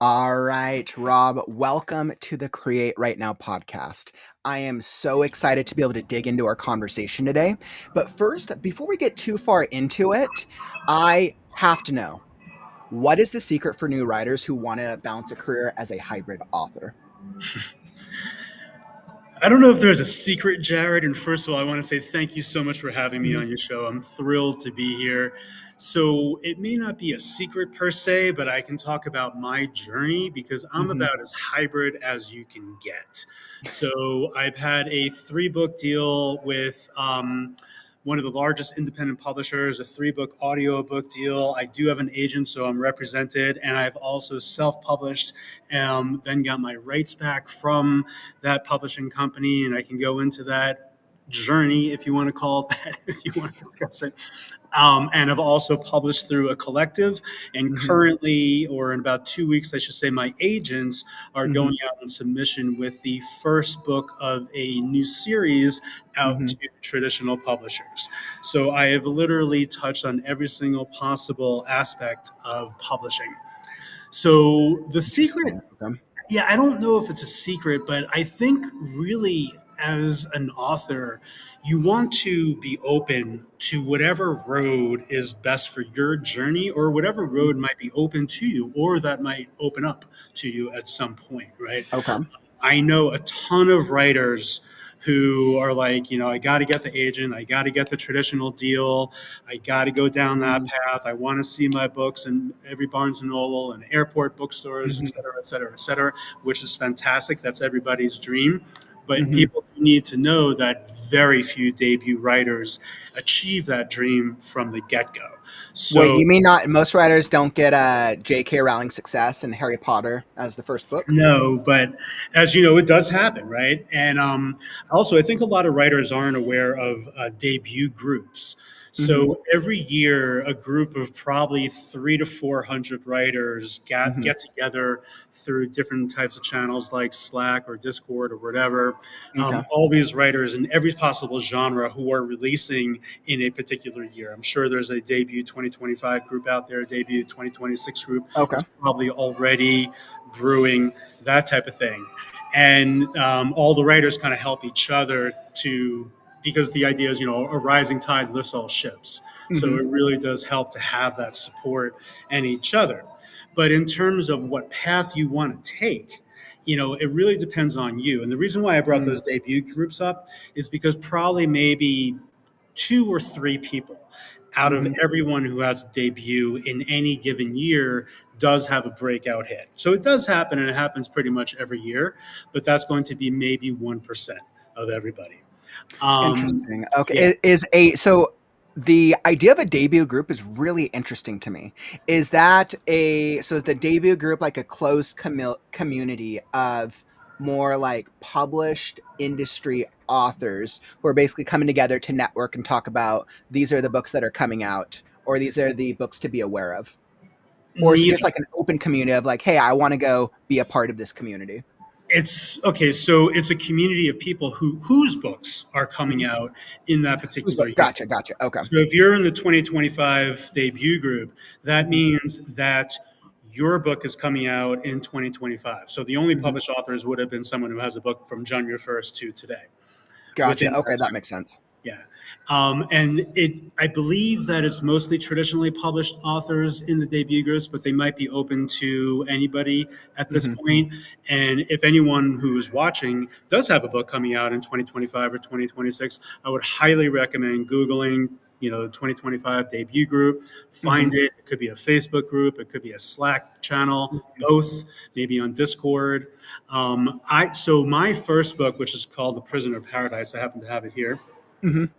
All right, Rob, welcome to the Create Right Now podcast. I am so excited to be able to dig into our conversation today. But first, before we get too far into it, I have to know, what is the secret for new writers who want to balance a career as a hybrid author? I don't know if there's a secret, Jared. And first of all, I want to say thank you so much for having me Mhm. on your show. I'm thrilled to be here. So it may not be a secret per se, but I can talk about my journey because I'm Mhm. about as hybrid as you can get. So I've had a 3 book deal with one of the largest independent publishers, a 3 book audiobook deal. I do have an agent, so I'm represented, and I've also self-published, then got my rights back from that publishing company, and I can go into that journey, if you want to call it that, if you want to discuss it. And I've also published through a collective. And Mhm. currently, or in about 2 weeks, I should say, my agents are Mhm. going out on submission with the first book of a new series out to Mhm. traditional publishers. So I have literally touched on every single possible aspect of publishing. So the secret, Interesting. Okay. yeah, I don't know if it's a secret, but I think really as an author, you want to be open to whatever road is best for your journey or whatever road might be open to you or that might open up to you at some point, right? Okay. I know a ton of writers who are like, I got to get the agent, I got to get the traditional deal, I got to go down that Mhm. path. I want to see my books in every Barnes and Noble and airport bookstores, et Mhm. cetera, et cetera, et cetera, which is fantastic. That's everybody's dream. But Mhm. people need to know that very few debut writers achieve that dream from the get go. Wait, So you mean not most writers don't get J.K. Rowling success and Harry Potter as the first book? no, but as you know, it does happen, right? And also, I think a lot of writers aren't aware of debut groups. Mhm. So every year, a group of probably 300 to 400 writers Mhm. get together through different types of channels like Slack or Discord or whatever. Okay. All these writers in every possible genre who are releasing in a particular year. I'm sure there's a debut 2025 group out there, a debut 2026 group Okay. that's probably already brewing, that type of thing. And all the writers kind of help each other to, because the idea is, a rising tide lifts all ships. So Mhm. it really does help to have that support and each other. But in terms of what path you want to take, it really depends on you. And the reason why I brought Mm. those debut groups up is because probably maybe 2 or 3 people out of Mhm. everyone who has a debut in any given year does have a breakout hit. So it does happen, and it happens pretty much every year, but that's going to be maybe 1% of everybody. Interesting. Yeah. Okay. So the idea of a debut group is really interesting to me. Is is the debut group like a closed community of more like published industry authors who are basically coming together to network and talk about these are the books that are coming out or these are the books to be aware of? Or is it just Neither. like an open community of like, hey, I want to go be a part of this community? It's okay. So it's a community of people whose books are coming Mhm. out in that Who's particular book? year. Gotcha. Gotcha. Okay. So if you're in the 2025 debut group, that Mhm. means that your book is coming out in 2025. So the only Mhm. published authors would have been someone who has a book from January 1st to today within Gotcha. Okay, that that time. makes sense. Yeah. I believe that it's mostly traditionally published authors in the debut groups, but they might be open to anybody at this Mhm. point. And if anyone who is watching does have a book coming out in 2025 or 2026, I would highly recommend Googling, the 2025 debut group, find Mhm. it. It could be a Facebook group, it could be a Slack channel, Mhm. both, maybe on Discord. So my first book, which is called The Prisoner of Paradise, I happen to have it here. Mhm.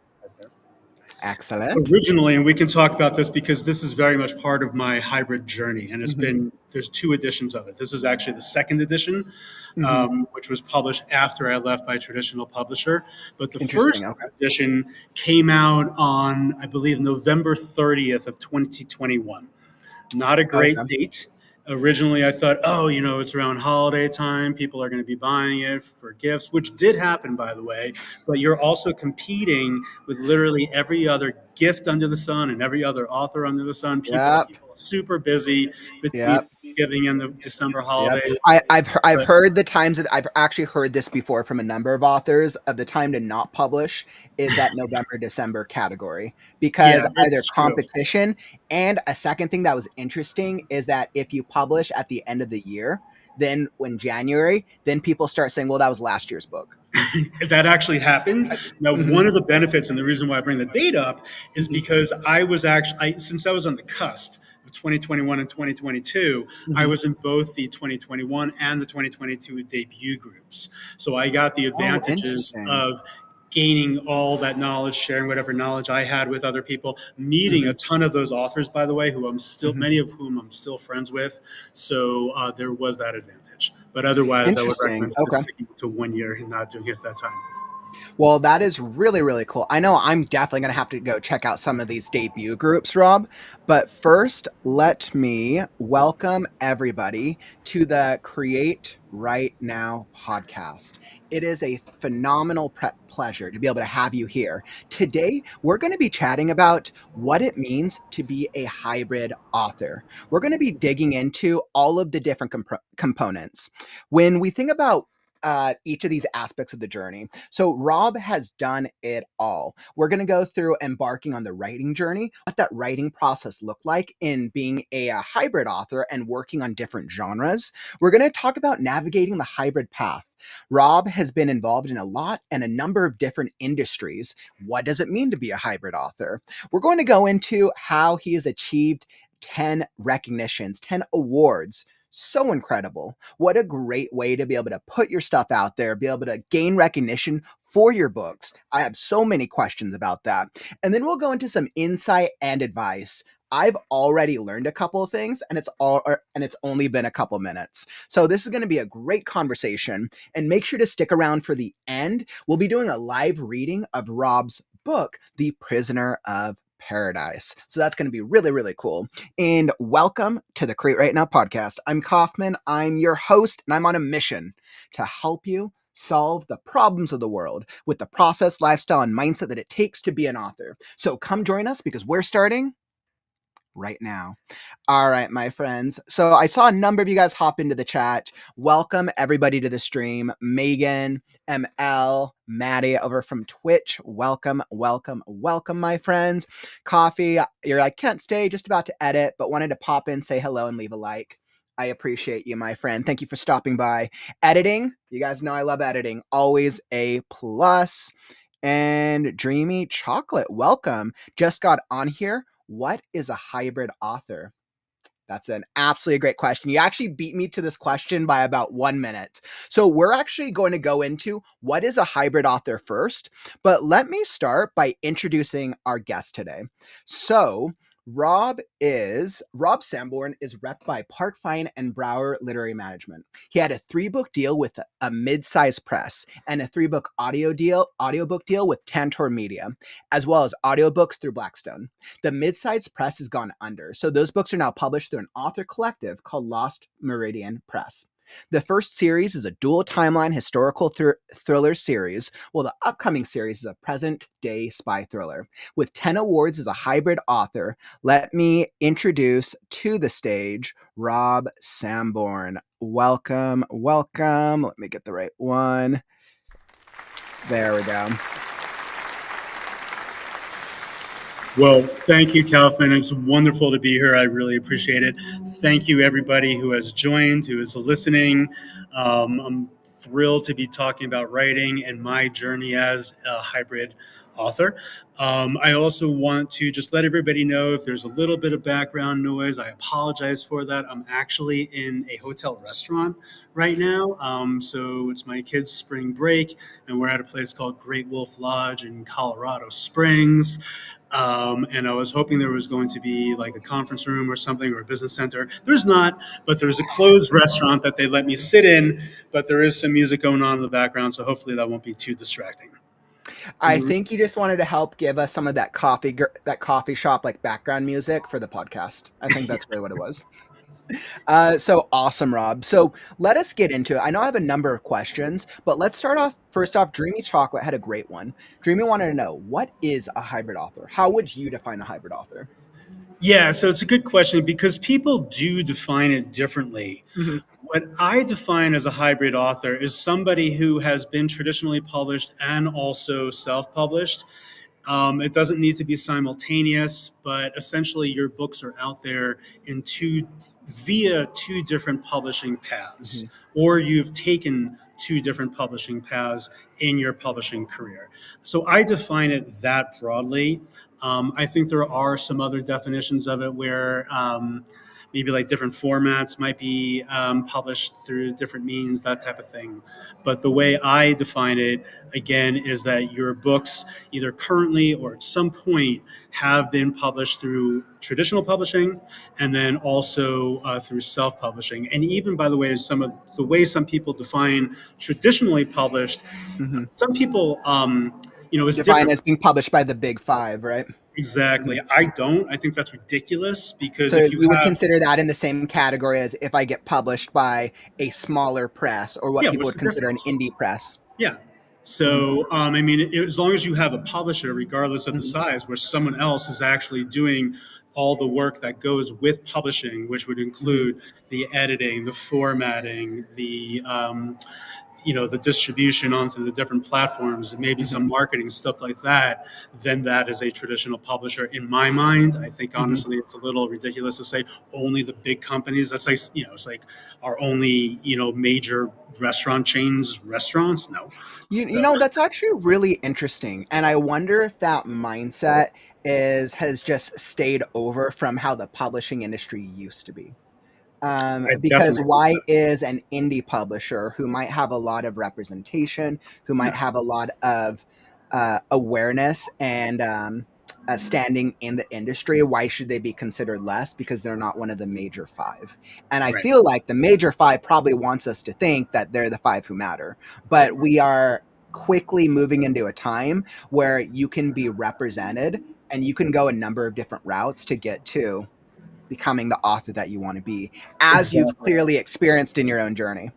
Excellent. Originally, and we can talk about this because this is very much part of my hybrid journey, and Mhm. there's 2 editions of it. This is actually the second edition, Mhm. which was published after I left my traditional publisher. But the Interesting. first Okay. edition came out on, I believe, November 30th of 2021. Not a great Okay. date. Originally, I thought, oh, it's around holiday time. People are going to be buying it for gifts, which did happen, by the way. But you're also competing with literally every other gift under the sun and every other author under the sun. People Yep. keep super busy between Yep. Thanksgiving and the December Yep. holidays. I've But heard the times that I've actually heard this before from a number of authors of the time to not publish is that November December category because yeah, either it's true. competition and a second thing that was interesting is that if you publish at the end of the year, then when January, then people start saying, well, that was last year's book. That actually happened. Now, Mm-hmm, one of the benefits and the reason why I bring the date up is mm-hmm, because since I was on the cusp of 2021 and 2022, I mm-hmm. was in both the 2021 and the 2022 debut groups. So I got the Oh, advantages interesting. of gaining all that knowledge, sharing whatever knowledge I had with other people, meeting Mm-hmm, a ton of those authors, by the way, mm-hmm. many of whom I'm still friends with. So there was that advantage. But otherwise, I would Interesting. recommend Okay. just sticking to 1 year and not doing it at that time. Well, that is really, really cool. I know I'm definitely going to have to go check out some of these debut groups, Rob. But first, let me welcome everybody to the Create Right Now podcast. It is a phenomenal pleasure to be able to have you here. Today, we're going to be chatting about what it means to be a hybrid author. We're going to be digging into all of the different components. When we think about each of these aspects of the journey. So Rob has done it all. We're going to go through embarking on the writing journey, what that writing process looked like in being a hybrid author and working on different genres. We're going to talk about navigating the hybrid path. Rob has been involved in a lot and a number of different industries. What does it mean to be a hybrid author? We're going to go into how he has achieved 10 recognitions, 10 awards. So incredible. What a great way to be able to put your stuff out there, be able to gain recognition for your books. I have so many questions about that. And then we'll go into some insight and advice. I've already learned a couple of things and it's only been a couple minutes. So this is going to be a great conversation and make sure to stick around for the end. We'll be doing a live reading of Rob's book, The Prisoner of Paradise. So that's going to be really, really cool. And welcome to the Create Right Now podcast. I'm Kauffman. I'm your host, and I'm on a mission to help you solve the problems of the world with the process, lifestyle, and mindset that it takes to be an author. So come join us because we're starting right now. All right, my friends. So I saw a number of you guys hop into the chat. Welcome everybody to the stream. Megan, ML, Maddie over from Twitch. Welcome, welcome, welcome, my friends. Coffee, you're like, can't stay, just about to edit, but wanted to pop in, say hello, and leave a like. I appreciate you, my friend. Thank you for stopping by. Editing, you guys know I love editing. Always a plus. And Dreamy Chocolate, welcome. Just got on here. What is a hybrid author? That's an absolutely great question. You actually beat me to this question by about 1 minute. So we're actually going to go into what is a hybrid author first, but let me start by introducing our guest today. So Rob Samborn is repped by Park Fine and Brower Literary Management. He had a 3-book deal with a mid-sized press and a 3-book audiobook deal with Tantor Media, as well as audiobooks through Blackstone. The mid-sized press has gone under, so those books are now published through an author collective called Lost Meridian Press. The first series is a dual timeline historical thriller series, while the upcoming series is a present-day spy thriller. With 10 awards as a hybrid author, let me introduce to the stage Rob Samborn. Welcome, welcome. Let me get the right one. There we go. Well, thank you, Kauffman. It's wonderful to be here. I really appreciate it. Thank you, everybody who has joined, who is listening. I'm thrilled to be talking about writing and my journey as a hybrid author. I also want to just let everybody know if there's a little bit of background noise, I apologize for that. I'm actually in a hotel restaurant right now. So it's my kids' spring break, and we're at a place called Great Wolf Lodge in Colorado Springs. And I was hoping there was going to be like a conference room or something or a business center. There's not, but there's a closed restaurant that they let me sit in, but there is some music going on in the background, so hopefully that won't be too distracting. I think you just wanted to help give us some of that coffee shop like background music for the podcast. I think that's really what it was. So awesome, Rob. So let us get into it. I know I have a number of questions, but let's start off. First off, Dreamy Chocolate had a great one. Dreamy wanted to know, what is a hybrid author? How would you define a hybrid author? Yeah, so it's a good question because people do define it differently. Hmm. What I define as a hybrid author is somebody who has been traditionally published and also self published. It doesn't need to be simultaneous, but essentially your books are out there in via two different publishing paths, Hmm. or you've taken two different publishing paths in your publishing career. So I define it that broadly. I think there are some other definitions of it where maybe like different formats might be published through different means, that type of thing. But the way I define it, again, is that your books, either currently or at some point, have been published through traditional publishing and then also through self publishing. And even, by the way, some of the way some people define traditionally published, Hmm. some people, it's Define different. as being published by the big five, right? Exactly. Mhm. I don't. I think that's ridiculous because So if you you would have, consider that in the same category as if I get published by a smaller press, or what yeah, people what's would the consider an difference? indie press. Yeah. Hmm. So, as long as you have a publisher, regardless of the Hmm. size, where someone else is actually doing all the work that goes with publishing, which would Hmm. include the editing, the formatting, the distribution onto the different platforms, maybe Hmm. some marketing stuff like that, then that is a traditional publisher in my mind. I think Hmm. honestly, it's a little ridiculous to say only the big companies. That's like, it's like our only, major restaurant chains, restaurants. No. You So know, that's actually really interesting, and I wonder if that mindset has just stayed over from how the publishing industry used to be. I Because definitely think why so. is an indie publisher who might have a lot of representation, who might Yeah. have a lot of awareness and standing in the industry, why should they be considered less? Because they're not one of the major five. And I Right. feel like the major five probably wants us to think that they're the five who matter. But we are quickly moving into a time where you can be represented and you can go a number of different routes to get to becoming the author that you want to be, as you've Exactly. clearly experienced in your own journey.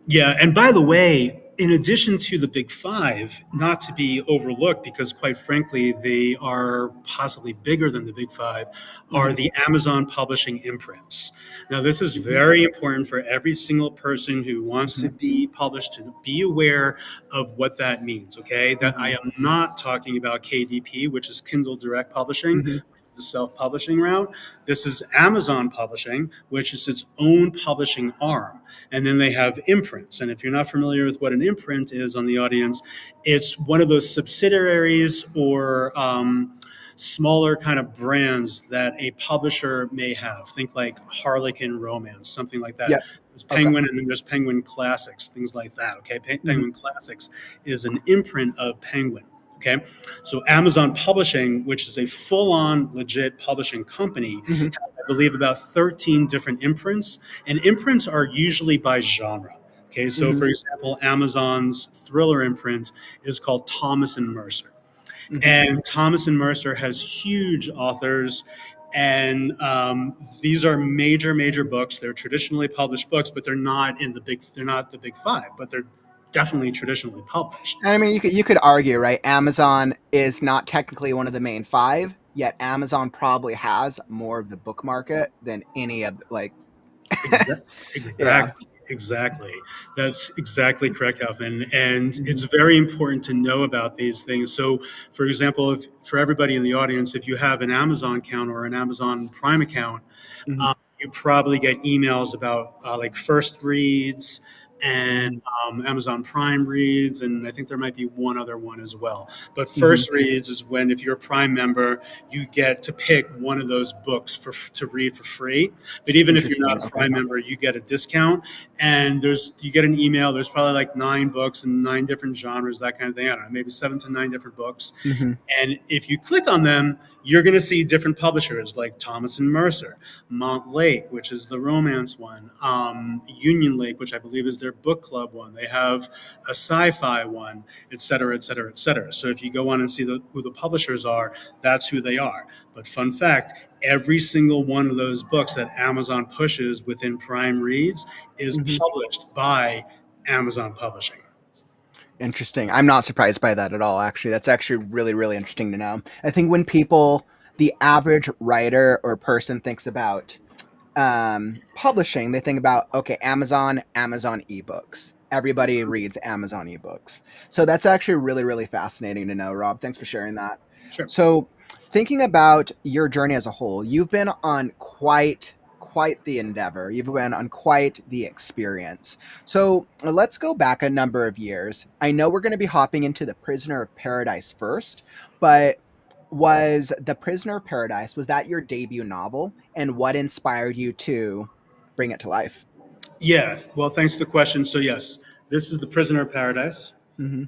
Yeah, and by the way, in addition to the big five, not to be overlooked, because quite frankly, they are possibly bigger than the big five, are Hmm. the Amazon publishing imprints. Now, this is Hmm. very important for every single person who wants to Hmm. be published to be aware of what that means. Okay, that I Hmm. am not talking about KDP, which is Kindle Direct Publishing, Hmm. the self-publishing route. This is Amazon Publishing, which is its own publishing arm. And then they have imprints. And if you're not familiar with what an imprint is on the audience, it's one of those subsidiaries or smaller kind of brands that a publisher may have. Think like Harlequin Romance, something like that. Yep. There's Okay. Penguin and then there's Penguin Classics, things like that. Okay. Hmm. Penguin Classics is an imprint of Penguin. Okay. So Amazon Publishing, which is a full on legit publishing company, Hmm. I believe about 13 different imprints, and imprints are usually by genre. Okay, so Hmm. for example, Amazon's thriller imprint is called Thomas and Mercer, Hmm. and Thomas and Mercer has huge authors, and these are major, major books. They're traditionally published books, but they're not in the big. They're not the big five, but they're definitely traditionally published. And I mean, you could argue, right? Amazon is not technically one of the main five, yet Amazon probably has more of the book market than any of like. Exa- Yeah. Exactly. Exactly. That's exactly correct, Kauffman. And Hmm. it's very important to know about these things. So, for example, if for everybody in the audience, if you have an Amazon account or an Amazon Prime account, Hmm. you probably get emails about like first reads and Hmm. Amazon Prime reads, and I think there might be one other one as well. But Hmm. first reads is when, if you're a Prime member, you get to pick one of those books to read for free. But even if you're Interesting. not a Okay. Prime member, you get a discount, and you get an email. There's probably like 9 books and 9 different genres, that kind of thing. I don't know, maybe 7 to 9 different books. Hmm. And if you click on them, you're going to see different publishers like Thomas and Mercer, Mont Lake, which is the romance one, Union Lake, which I believe is their book club one. They have a sci-fi one, et cetera, et cetera, et cetera. So if you go on and see who the publishers are, that's who they are. But fun fact, every single one of those books that Amazon pushes within Prime Reads is Hmm. published by Amazon Publishing. Interesting. I'm not surprised by that at all, actually. That's actually really, really interesting to know. I think when people, the average writer or person thinks about publishing, they think about, okay, Amazon ebooks. Everybody reads Amazon ebooks. So that's actually really, really fascinating to know, Rob. Thanks for sharing that. Sure. So thinking about your journey as a whole, you've been on quite the endeavor. You've been on quite the experience. So let's go back a number of years. I know we're going to be hopping into The Prisoner of Paradise first, but was The Prisoner of Paradise, was that your debut novel? And what inspired you to bring it to life? Yeah. Well, thanks for the question. So, yes, this is The Prisoner of Paradise, Mm-hmm.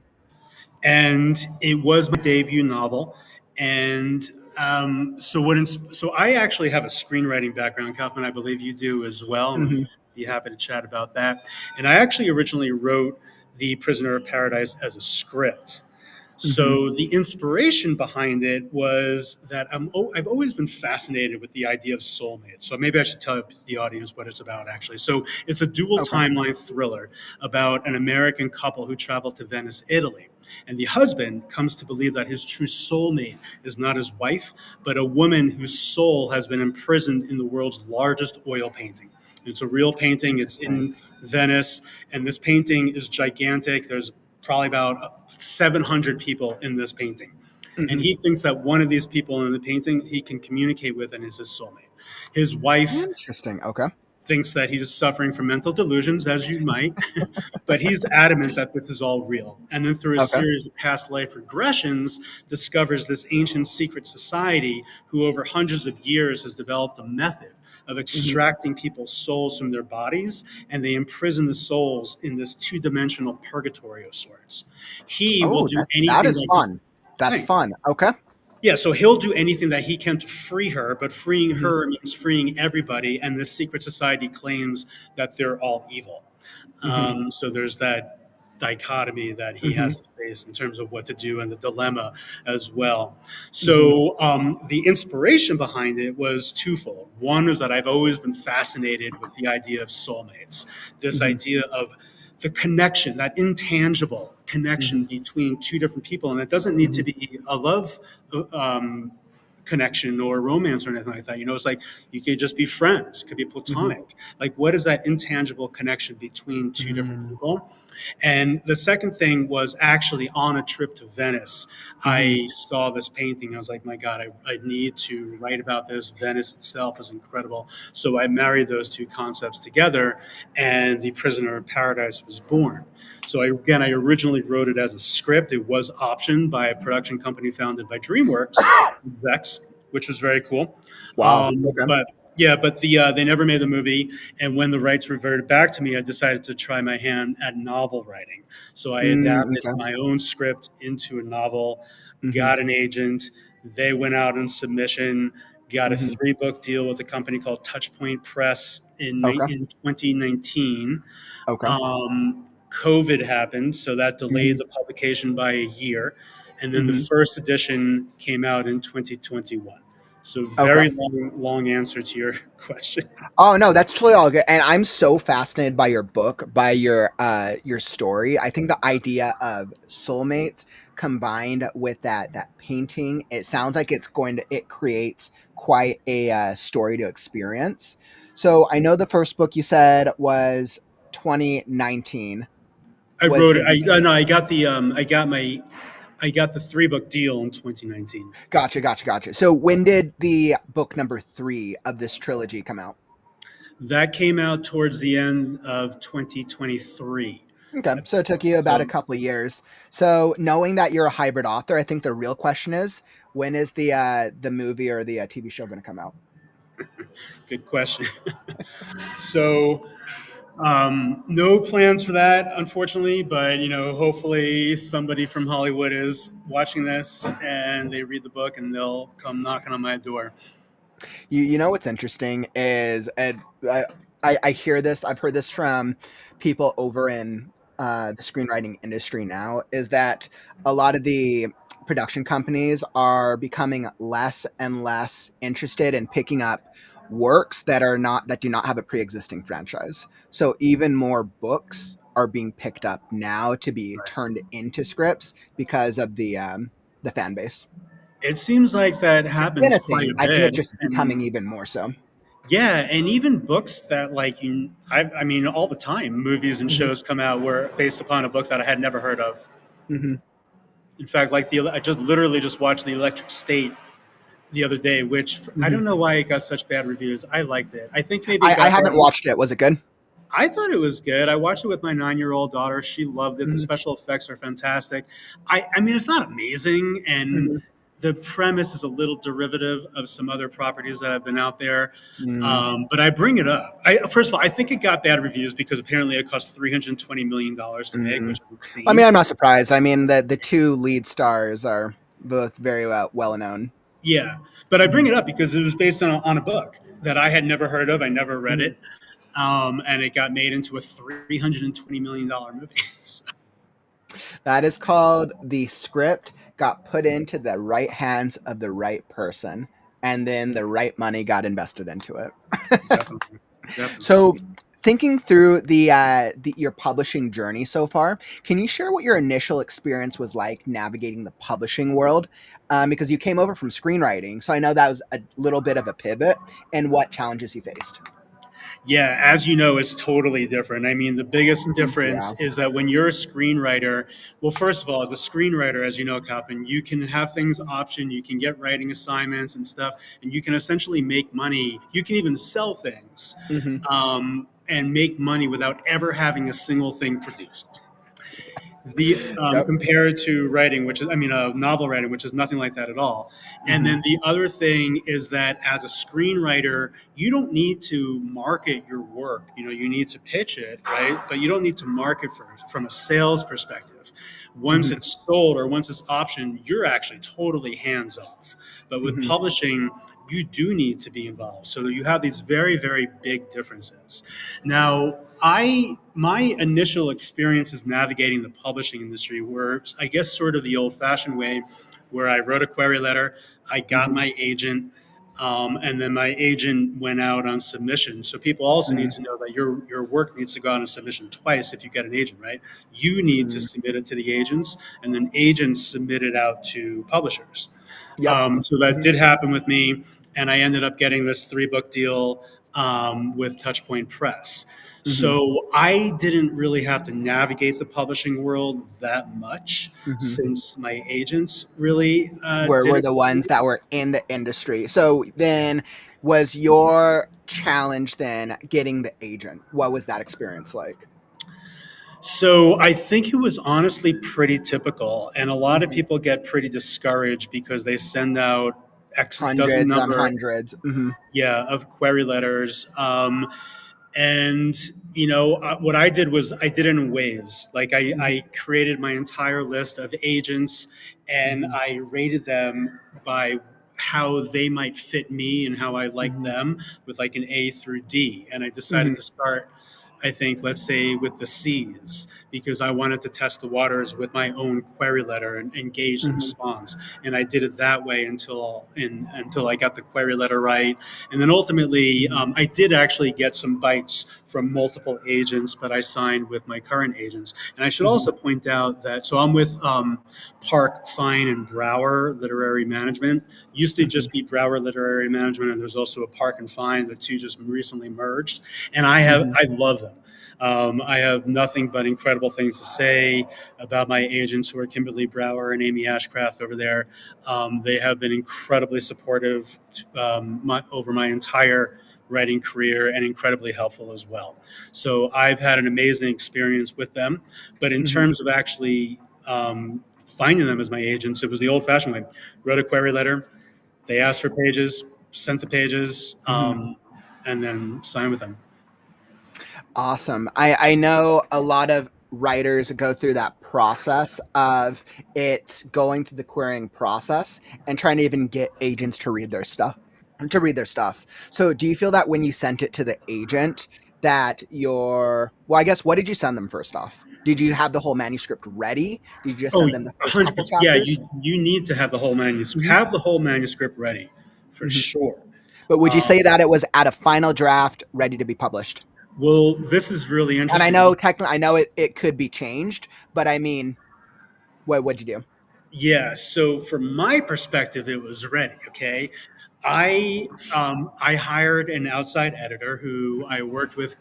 and it was my debut novel. And so I actually have a screenwriting background, Kauffman. I believe you do as well, and Mm-hmm. be happy to chat about that. And I actually originally wrote The Prisoner of Paradise as a script. Mm-hmm. So the inspiration behind it was that I've always been fascinated with the idea of soulmates. So maybe I should tell the audience what it's about, actually. So it's a dual Okay. timeline thriller about an American couple who travel to Venice, Italy. And the husband comes to believe that his true soulmate is not his wife, but a woman whose soul has been imprisoned in the world's largest oil painting. It's a real painting. It's Interesting. in Venice, and this painting is gigantic. There's probably about 700 people in this painting. And Mm-hmm. he thinks that one of these people in the painting he can communicate with and is his soulmate. His wife Interesting. Okay. thinks that he's suffering from mental delusions, as you might, but he's adamant that this is all real. And then through a Okay. series of past life regressions, discovers this ancient secret society who, over hundreds of years, has developed a method of Mm-hmm. extracting people's souls from their bodies, and they imprison the souls in this two-dimensional purgatory of sorts. He will Oh, do that anything is that he fun. That's thinks. fun. Okay. Yeah, so he'll do anything that he can to free her, but freeing Mm-hmm. her means freeing everybody, and this secret society claims that they're all evil. Mm-hmm. So there's that dichotomy that he Mm-hmm. has to face in terms of what to do and the dilemma as well. Mm-hmm. So the inspiration behind it was twofold. One is that I've always been fascinated with the idea of soulmates, this Mm-hmm. idea of the connection, that intangible Mm-hmm. connection between two different people. And it doesn't need to Mm-hmm. be a love connection or romance or anything like that. It's like you could just be friends, it could be Mm-hmm. platonic. Like, what is that intangible connection between two different people? And the second thing was actually on a trip to Venice. Mm-hmm. I saw this painting. I was like, my God, I need to write about this. Venice itself is incredible. So I married those two concepts together, and The Prisoner of Paradise was born. So I originally wrote it as a script. It was optioned by a production company founded by DreamWorks execs, which was very cool. Wow. Okay. But yeah, but they never made the movie. And when the rights reverted back to me, I decided to try my hand at novel writing. So I adapted Okay. my own script into a novel, Mm-hmm. got an agent. They went out on submission, got a Mm-hmm. 3-book deal with a company called Touchpoint Press Okay. in 2019. Okay. COVID happened, so that Mm-hmm. delayed the publication by a year. And then the Mm-hmm. first edition came out in 2021. So Okay. very long answer to your question. Oh no, that's totally all good. And I'm so fascinated by your book, by your story. I think the idea of soulmates combined with that painting, it sounds like it creates quite a story to experience. So I know the first book you said was 2019. I Was wrote the it. No, I got the 3-book deal in 2019. Gotcha. So when did the book number 3 of this trilogy come out? That came out towards the end of 2023. Okay, so it took you about a So couple of years. So knowing that you're a hybrid author, I think the real question is, when is the movie or the TV show going to come out? good question. So no plans for that, unfortunately, but hopefully somebody from Hollywood is watching this and they read the book and they'll come knocking on my door. You know what's interesting is, and I hear this. I've heard this from people over in the screenwriting industry now. Is that a lot of the production companies are becoming less and less interested in picking up works that do not have a pre-existing franchise. So even more books are being picked up now to be turned into scripts because of the fan base. It seems like that It's been happens a quite thing. a I think bit. it's just becoming And even more so. yeah, and even books that like I mean, all the time, movies and Hmm. shows come out were based upon a book that I had never heard of. Hmm. In fact, like I just literally just watched The Electric State the other day, which I Hmm. don't know why it got such bad reviews. I liked it. I think maybe it I got haven't watched it. Was it good? I thought it was good. I watched it with my 9-year-old daughter. She loved it. The Hmm. special effects are fantastic. I mean, it's not amazing, and Hmm. the premise is a little derivative of some other properties that have been out there. Mm. But I bring it up. First of all, I think it got bad reviews because apparently it cost $320 million to make, Mm. which is I mean, insane. I'm not surprised. I mean, the two lead stars are both very well known. Yeah, but I bring Hmm. it up because it was based on a book that I had never heard of. I never read Hmm. it, and it got made into a $320 million movie. So, That is called the script got put into the right hands of the right person, and then the right money got invested into it. definitely, definitely. So, thinking through your publishing journey so far, can you share what your initial experience was like navigating the publishing world? Because you came over from screenwriting, so I know that was a little bit of a pivot, and what challenges you faced. Yeah, as you know, it's totally different. I mean, the biggest Mhm. difference Yeah. is that when you're a screenwriter, well, first of all, the screenwriter, as you know, Kauffman, you can have things option, you can get writing assignments and stuff, and you can essentially make money. You can even sell things Hmm. and make money without ever having a single thing produced. The Yep. compared to writing, which is, I mean, novel writing, which is nothing like that at all. And Hmm. then the other thing is that as a screenwriter, you don't need to market your work. You know, you need to pitch it, right? But you don't need to market from a sales perspective. Once Hmm. it's sold or once it's optioned, you're actually totally hands off. But with Hmm. publishing, you do need to be involved. So you have these very, very big differences. Now, my initial experiences navigating the publishing industry were, I guess, sort of the old-fashioned way, where I wrote a query letter, I got Hmm. my agent, and then my agent went out on submission. So people also need to know that your work needs to go out on submission twice if you get an agent, right? You need to Hmm. submit it to the agents, and then agents submit it out to publishers. Yep. So that Hmm. did happen with me, and I ended up getting this 3-book deal with Touchpoint Press. Hmm. So I didn't really have to navigate the publishing world that much Hmm. since my agents really did Were it the for ones me. that were in the industry. So then, was your challenge then getting the agent? What was that experience like? So I think it was honestly pretty typical, and a lot of Hmm. people get pretty discouraged because they send out X dozen Hundreds on number, hundreds. Hmm. yeah, of query letters. And what I did was I did it in waves. Like Hmm. I created my entire list of agents, and Hmm. I rated them by how they might fit me and how I like Hmm. them, with like an A through D. And I Hmm. decided to start, I think, let's say, with the C's, because I wanted to test the waters with my own query letter and gauge the Hmm. response. And I did it that way until I got the query letter right. And then ultimately, Hmm. I did actually get some bites from multiple agents, but I signed with my current agents. And I should Hmm. also point out that, so I'm with Park, Fine, and Brower Literary Management. Used to Hmm. just be Brower Literary Management, and there's also a Park and Fine. The two just recently merged, and Hmm. I love them. I have nothing but incredible things to say about my agents, who are Kimberly Brower and Amy Ashcraft over there. They have been incredibly supportive over my entire writing career, and incredibly helpful as well. So I've had an amazing experience with them. But in Hmm. terms of actually finding them as my agents, it was the old fashioned way. Wrote a query letter, they asked for pages, sent the pages, Hmm. and then signed with them. Awesome. I know a lot of writers go through that process of it's going through the querying process and trying to even get agents to read their stuff. So do you feel that when you sent it to the agent, that well, I guess, what did you send them first off? Did you have the whole manuscript ready? Did you just Oh, send them the first couple 100%. Yeah, chapters? you need to have the whole manuscript, Hmm. have the whole manuscript ready for Hmm. sure. But would you Um, say that it was at a final draft ready to be published? well, this is really And I interesting. know technically, I know it could be changed, but I mean, what'd you do? Yeah, so from my perspective, it was ready. Okay, I hired an outside editor who I worked with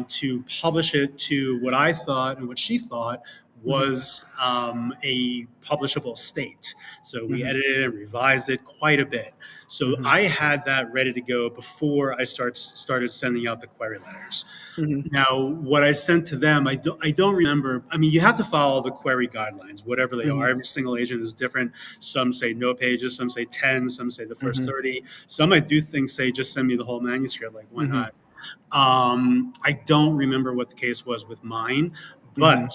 to publish it to what I thought and what she thought Hmm. was a publishable state. So we Hmm. edited and revised it quite a bit. So Hmm. I had that ready to go before I started sending out the query letters. Hmm. Now, what I sent to them, I don't remember. I mean, you have to follow the query guidelines, whatever they Hmm. are. Every single agent is different. Some say no pages, some say 10, some say the first Hmm. 30. Some I do think say just send me the whole manuscript. Like, why Hmm. not? I don't remember what the case was with mine, Hmm. but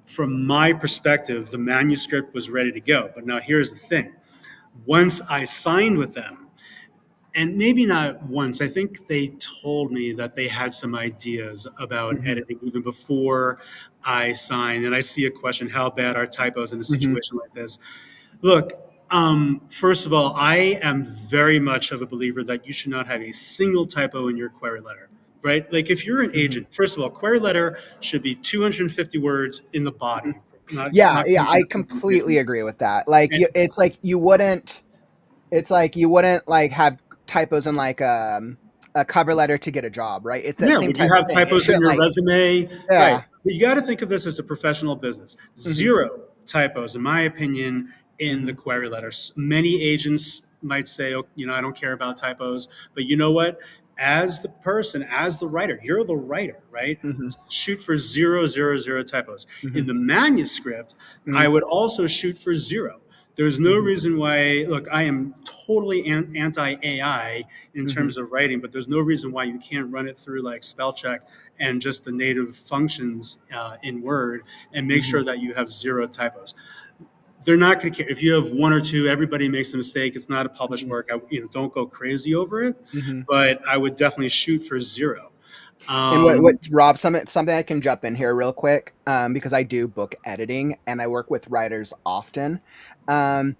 from my perspective, the manuscript was ready to go. But now here's the thing. Once I signed with them, and maybe not once. I think they told me that they had some ideas about Hmm. editing even before I signed. And I see a question: how bad are typos in a Hmm. situation like this? Look, first of all, I am very much of a believer that you should not have a single typo in your query letter. Right? Like if you're an Hmm. agent, first of all, query letter should be 250 words in the body, Yeah, not yeah, more than I completely 250. agree with that. Like, And it's like you wouldn't. It's like you wouldn't like have typos in like a cover letter to get a job, right? It's that yeah, same would you type of have thing. It typos in shouldn't your like, resume? Right. yeah. But you got to think of this as a professional business. Hmm. Zero typos, in my opinion, in the Hmm. query letters. Many agents might say, oh, I don't care about typos. But you know what? As the person, as the writer, you're the writer, right? Hmm. Shoot for zero, zero, zero typos. Hmm. In the manuscript, I Hmm. would also shoot for zero. There's no Hmm. reason why, look, I am totally anti AI in Hmm. terms of writing, but there's no reason why you can't run it through like spell check and just the native functions in Word and make Hmm. sure that you have zero typos. They're not going to care if you have one or two. Everybody makes a mistake. It's not a published Hmm. work. Don't go crazy over it, Hmm. but I would definitely shoot for zero. And what Um, Rob, something I can jump in here real quick, because I do book editing and I work with writers often. Um,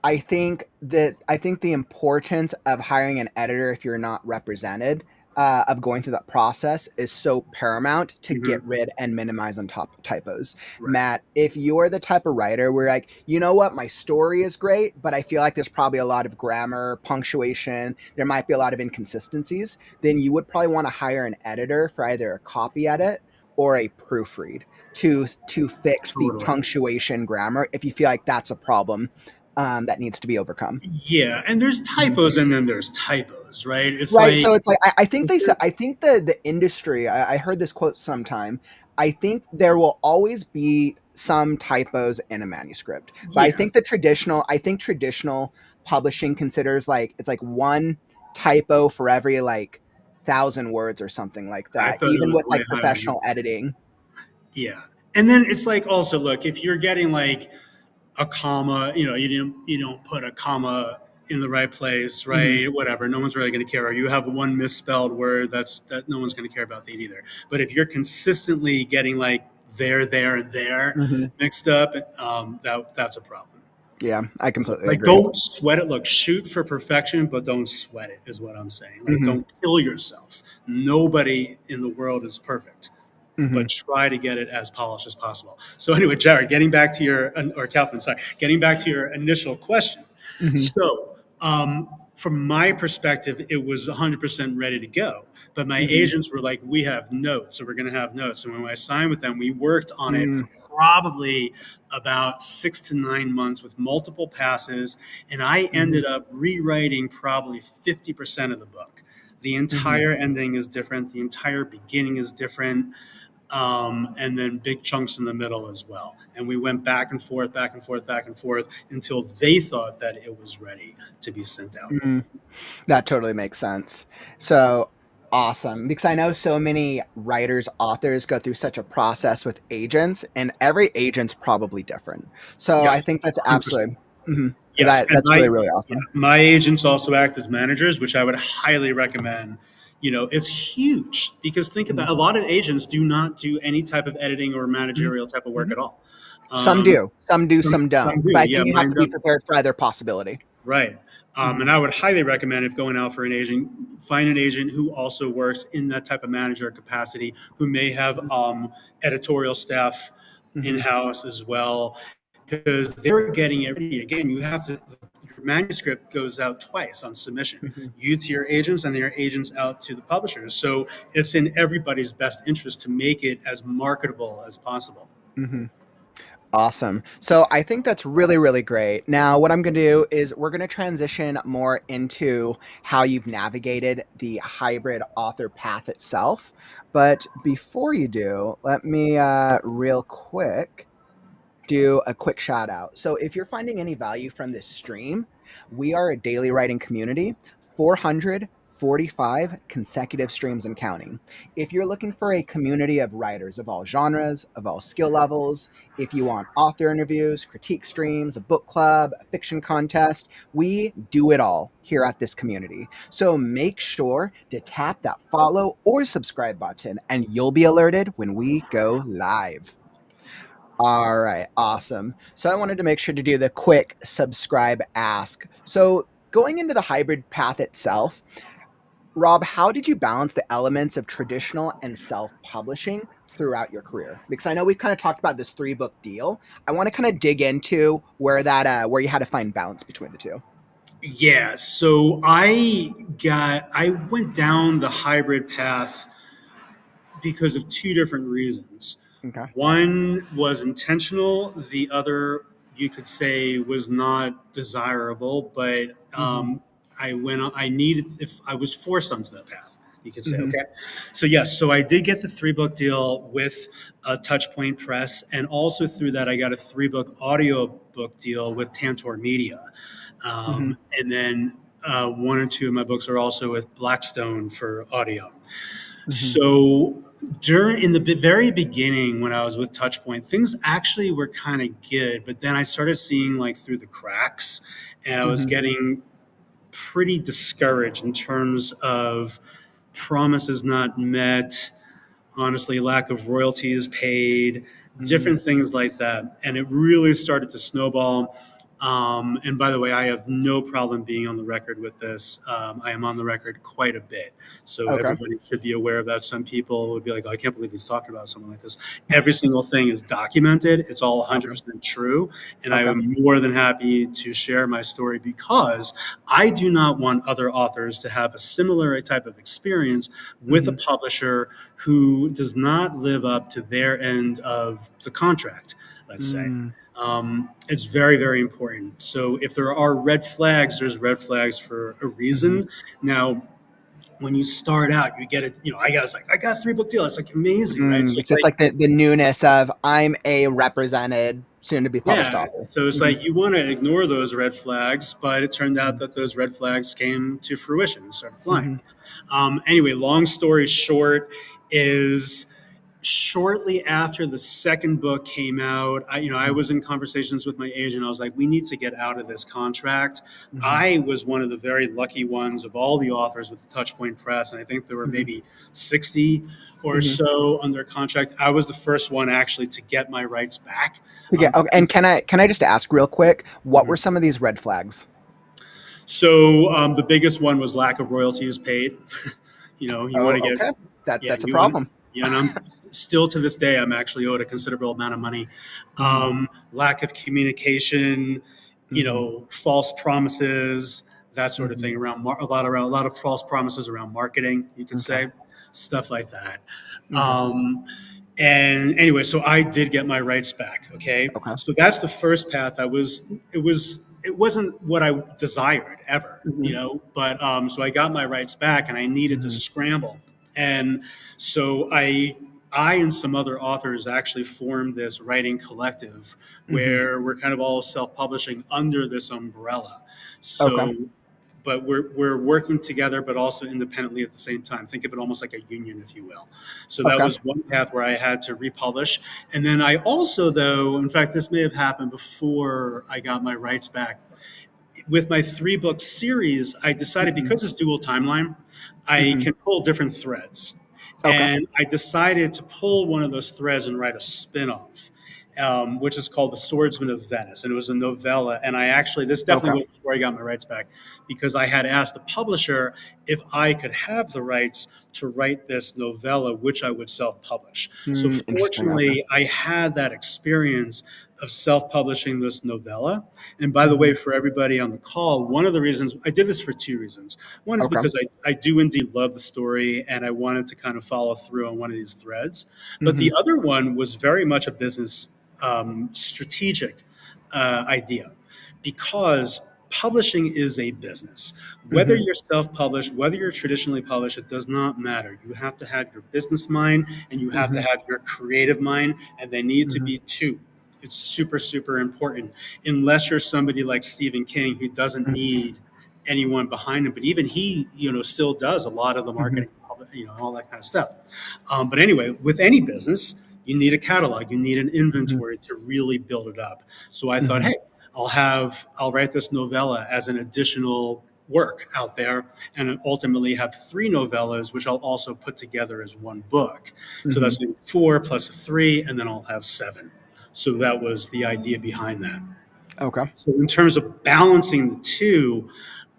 I think the importance of hiring an editor if you're not represented, of going through that process is so paramount to get mhm, rid and minimize on top typos. right, Matt, if you're the type of writer where like, you know what, my story is great, but I feel like there's probably a lot of grammar, punctuation, there might be a lot of inconsistencies, then you would probably want to hire an editor for either a copy edit or a proofread to fix the totally. punctuation grammar if you feel like that's a problem, that needs to be overcome. Yeah, and there's Mhm. typos, and then there's typos, right? It's Right. like So it's like I think they said, I think the industry. I heard this quote sometime. I think there will always be some typos in a manuscript, but yeah. I think traditional publishing considers like it's like one typo for every like 1,000 words or something like I that. thought it Even was with way like higher than professional editing. yeah. And then it's like also look if you're getting like a comma, you don't put a comma in the right place, Hmm. right? Whatever, no one's really going to care. Or you have one misspelled word that no one's going to care about that either. But if you're consistently getting like there, and there Hmm. mixed up, that's a problem. Yeah, I So, completely like, agree. don't sweat it. Look, shoot for perfection, but don't sweat it, is what I'm saying. Like, Hmm. don't kill yourself. Nobody in the world is perfect, Hmm. but try to get it as polished as possible. So, anyway, Jared, getting back to or Kaufman, sorry, getting back to your initial question. Hmm. So, from my perspective, it was 100% ready to go. But my Hmm. agents were like, we have notes, so we're going to have notes. And when I signed with them, we worked on it Hmm. for probably about 6 to 9 months with multiple passes. And I Hmm. ended up rewriting probably 50% of the book. The Hmm. entire ending is different, the entire beginning is different, and then big chunks in the middle as well. And we went back and forth, back and forth, back and forth until they thought that it was ready to be sent out. Hmm. That totally makes sense. So awesome. Because I know so many writers, authors go through such a process with agents, and every agent's probably different. So I Yes, think that's 100%. absolutely, mhm, Yes, and that's really, really yeah, awesome. my agents also act as managers, which I would highly recommend. it's huge, because think Mhm. about, a lot of agents do not do any type of editing or Mhm. managerial type of work Mhm. at all. Some Um, do, some do, some some don't. do, But I yeah, think you have mine to be don't. prepared for either possibility. Right. Mhm. And I would highly recommend, if going out for an agent, find an agent who also works in that type of manager capacity, who may have editorial staff in Mhm. house as well, because they're getting it ready. Again, your manuscript goes out twice on submission, Mhm. you to your agents and then your agents out to the publishers. So it's in everybody's best interest to make it as marketable as possible. Mhm. Awesome. So I think that's really, really great. Now, what I'm going to do is we're going to transition more into how you've navigated the hybrid author path itself. But before you do, let me real quick do a quick shout out. So if you're finding any value from this stream, we are a daily writing community, 445 consecutive streams and counting. If you're looking for a community of writers of all genres, of all skill levels, if you want author interviews, critique streams, a book club, a fiction contest, we do it all here at this community. So make sure to tap that follow or subscribe button and you'll be alerted when we go live. All right, awesome. So I wanted to make sure to do the quick subscribe ask. So going into the hybrid path itself, Rob, how did you balance the elements of traditional and self-publishing throughout your career? Because I know we've kind of talked about this 3-book deal. I want to kind of dig into where you had to find balance between the two. Yeah, so I went down the hybrid path because of two different reasons. Okay. One was intentional, the other, you could say, was not desirable, but Mm-hmm. I needed, if I was forced onto that path, you could say. Mm-hmm. Okay. So yes, so I did get the 3-book deal with Touchpoint Press, and also through that I got a 3-book audiobook deal with Tantor Media. Mm-hmm. And then one or two of my books are also with Blackstone for audio. Mm-hmm. So in the very beginning, when I was with Touchpoint, things actually were kind of good, but then I started seeing like through the cracks, and I was Mm-hmm. getting pretty discouraged in terms of promises not met, honestly, lack of royalties paid, Mm-hmm. different things like that. And it really started to snowball. And by the way, I have no problem being on the record with this. I am on the record quite a bit. So Okay. everybody should be aware of that. Some people would be like, oh, I can't believe he's talking about something like this. Every single thing is documented. It's all Okay. 100% true. And I Okay. am more than happy to share my story, because I do not want other authors to have a similar type of experience with a Mm-hmm. publisher who does not live up to their end of the contract, let's say. Mm-hmm. It's very, very important. So if there are red flags, there's red flags for a Mm-hmm. reason. Now, when you start out, you get it. I got a 3-book deal. It's like amazing, right? So It's it's just like, like the newness of I'm a represented, soon to be published yeah. author. So it's Hmm. like you want to ignore those red flags, but it turned out Hmm. that those red flags came to fruition and started flying. Hmm. Anyway, long story short is, shortly after the second book came out, I was in conversations with my agent. I was like, we need to get out of this contract. Hmm. I was one of the very lucky ones of all the authors with the Touchpoint Press, and I think there were Hmm. maybe 60 or Hmm. so under contract. I was the first one actually to get my rights back. Okay, okay, and can I just ask real quick, what were Mhm. some of these red flags? So the biggest one was lack of royalties paid. You want Oh, to get, okay, yeah, that's a you want, problem. yeah, and I'm still to this day, I'm actually owed a considerable amount of money. Hmm. Lack of communication, Hmm. false promises, that sort of Hmm. thing around a lot of false promises around marketing, you could Okay. say, stuff like that. Okay. Um, and anyway, so I did get my rights back. Okay, Okay. so that's the first path. It wasn't what I desired ever, Hmm. but so I got my rights back, and I needed to Hmm. scramble. And so I and some other authors actually formed this writing collective Hmm. where we're kind of all self-publishing under this umbrella. Okay. So, but we're working together, but also independently at the same time. Think of it almost like a union, if you will. So that Okay. was one path where I had to republish. And then I also, though, in fact, this may have happened before I got my rights back. with my 3 book series, I decided Mhm. because it's dual timeline, I Mhm. can pull different threads. Okay. And I decided to pull one of those threads and write a spin-off, which is called The Swordsman of Venice. And it was a novella. And I actually, this Okay. definitely was before I got my rights back, because I had asked the publisher if I could have the rights to write this novella, which I would self-publish. So Interesting. Okay. fortunately, I had that experience of self-publishing this novella. And by the way, Mhm. for everybody on the call, one of the reasons I did this for 2 reasons. One is Okay. because I do indeed love the story and I wanted to kind of follow through on one of these threads. But the Mhm. other one was very much a business strategic idea, because publishing is a business. Whether Mhm. you're self-published, whether you're traditionally published, it does not matter. You have to have your business mind and you have to Mhm. have your creative mind, and they need to Mhm. be two. It's super, super important. Unless you're somebody like Stephen King, who doesn't Mhm. need anyone behind him, but even he, still does a lot of the Mhm. marketing, all that kind of stuff. But anyway, with any business, you need a catalog, you need an Mhm. inventory to really build it up. So I thought, Mhm. hey, I'll write this novella as an additional work out there, and ultimately have 3 novellas, which I'll also put together as one book. So that's Mhm. going to be 4 plus a 3, and then I'll have 7. So that was the idea behind that. Okay. So in terms of balancing the two,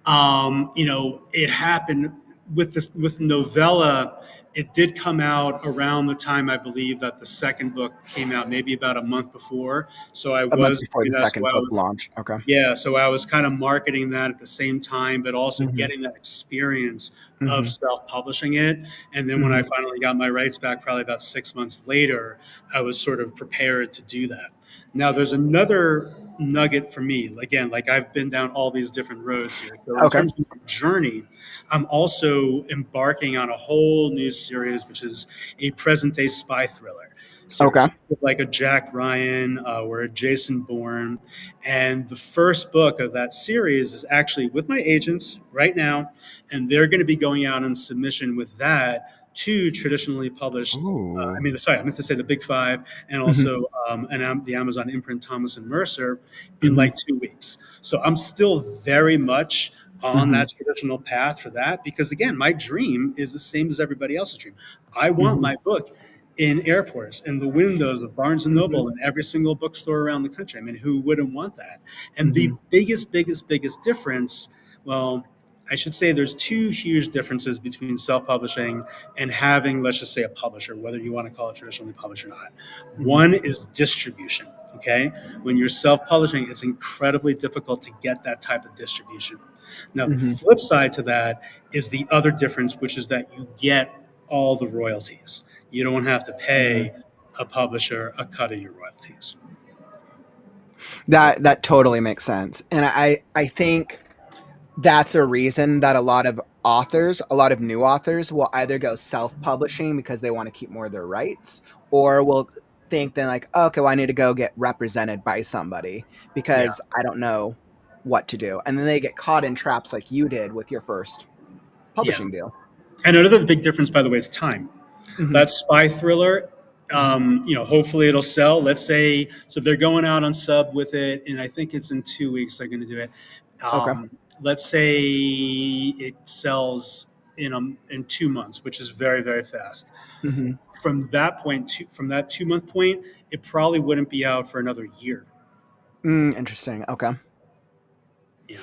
it happened with novella. It did come out around the time, I believe, that the second book came out, maybe about a month before. So I A month was before doing the that. So second I book was launch. Okay. Yeah, so I was kind of marketing that at the same time, but also Mhm. getting that experience of Mhm. self-publishing it. And then when I Mhm. finally got my rights back, probably about 6 months later, I was sort of prepared to do that. Now, there's another nugget for me. Again, like I've been down all these different roads here. So in Okay. terms of my journey, I'm also embarking on a whole new series, which is a present-day spy thriller Okay. series, like a Jack Ryan or a Jason Bourne. And the first book of that series is actually with my agents right now, and they're going to be going out on submission with that to traditionally published. Ooh. I meant to say the Big Five, and Mhm. also the Amazon imprint Thomas and Mercer in Mhm. like 2 weeks. So I'm still very much on Mhm. that traditional path for that, because again, my dream is the same as everybody else's dream. I want Mhm. my book in airports, in the windows of Barnes and Mhm. Noble, and every single bookstore around the country. I mean, who wouldn't want that? And the Mhm. biggest difference, well, I should say there's 2 huge differences between self-publishing and having, let's just say, a publisher, whether you want to call it traditionally published or not. Mhm. One is distribution. Okay, when you're self-publishing, it's incredibly difficult to get that type of distribution. Now, the Mhm. flip side to that is the other difference, which is that you get all the royalties. You don't have to Mhm. pay a publisher a cut of your royalties. That totally makes sense. And I think that's a reason that a lot of new authors will either go self-publishing because they want to keep more of their rights, or will think then like, oh, okay, well, I need to go get represented by somebody Yeah, because I don't know what to do. And then they get caught in traps like you did with your first yeah. publishing deal. And another big difference, by the way, is time. Mhm. That spy thriller, Mhm. hopefully it'll sell. Let's say, so they're going out on sub with it, and I think it's in 2 weeks they're going to do it. Okay. Let's say it sells in 2 months, which is very, very fast. Mhm. From that 2 month point, it probably wouldn't be out for another year. Interesting. Okay. Yeah.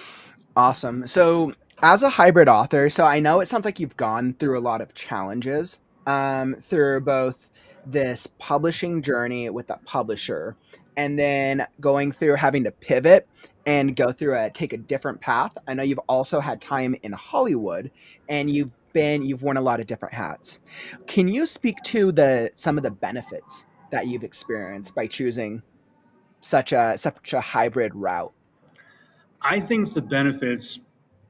Awesome. So, as a hybrid author, so I know it sounds like you've gone through a lot of challenges through both this publishing journey with a publisher and then going through having to pivot and go through take a different path. I know you've also had time in Hollywood and you've worn a lot of different hats. Can you speak to the some of the benefits that you've experienced by choosing such a hybrid route? I think the benefits,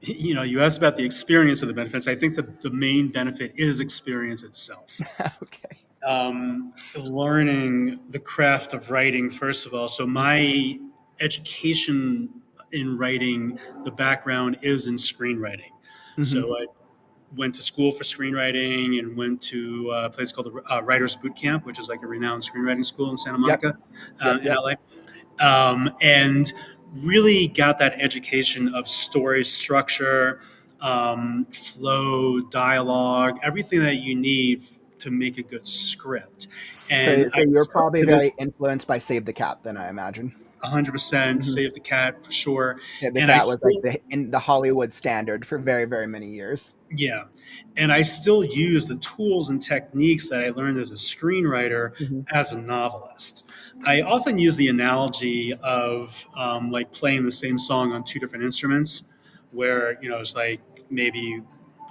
you asked about the experience of the benefits. I think the main benefit is experience itself. Okay. Learning the craft of writing, first of all. So, my education in writing, the background is in screenwriting. Mhm. So, I went to school for screenwriting and went to a place called the Writers Boot Camp, which is like a renowned screenwriting school in Santa Yep. Monica, Yep. in Yep. LA. And really got that education of story structure, flow, dialogue, everything that you need to make a good script. And So I you're still probably to this very influenced by Save the Cat, then I imagine. 100% Hmm. Save the Cat for sure. Save the And I Cat was like still, the Hollywood standard for very, very many years. yeah. And I still use the tools and techniques that I learned as a screenwriter Hmm. as a novelist. I often use the analogy of like playing the same song on two different instruments, where, it's like maybe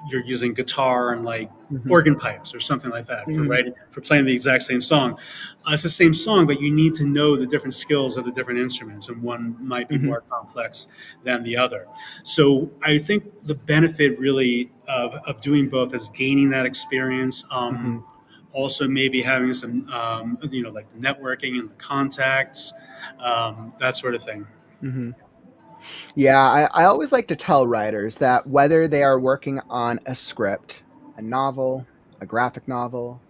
you're using guitar and like Hmm. organ pipes or something like that for Hmm. writing, for playing the exact same song. It's the same song, but you need to know the different skills of the different instruments, and one might be Hmm. more complex than the other. So I think the benefit really of doing both is gaining that experience. Hmm. Also, maybe having some, like networking and the contacts, that sort of thing. Hmm. Yeah, I always like to tell writers that whether they are working on a script, a novel, a graphic novel,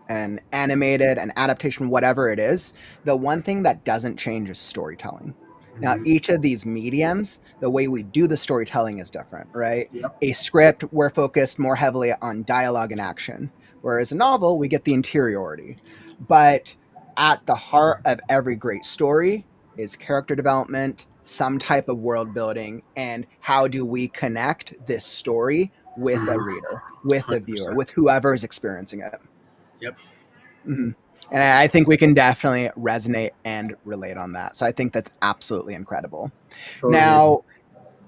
an animated, an adaptation, whatever it is, the one thing that doesn't change is storytelling. Now, Mhm. each of these mediums, the way we do the storytelling is different, right? Yep. A script, we're focused more heavily on dialogue and action, whereas a novel, we get the interiority. But at the heart of every great story is character development, some type of world building, and how do we connect this story with a Mhm. reader, with a viewer, 100%. with whoever is experiencing it. Yep. Mhm. And I think we can definitely resonate and relate on that. So I think that's absolutely incredible. Totally agree. Now,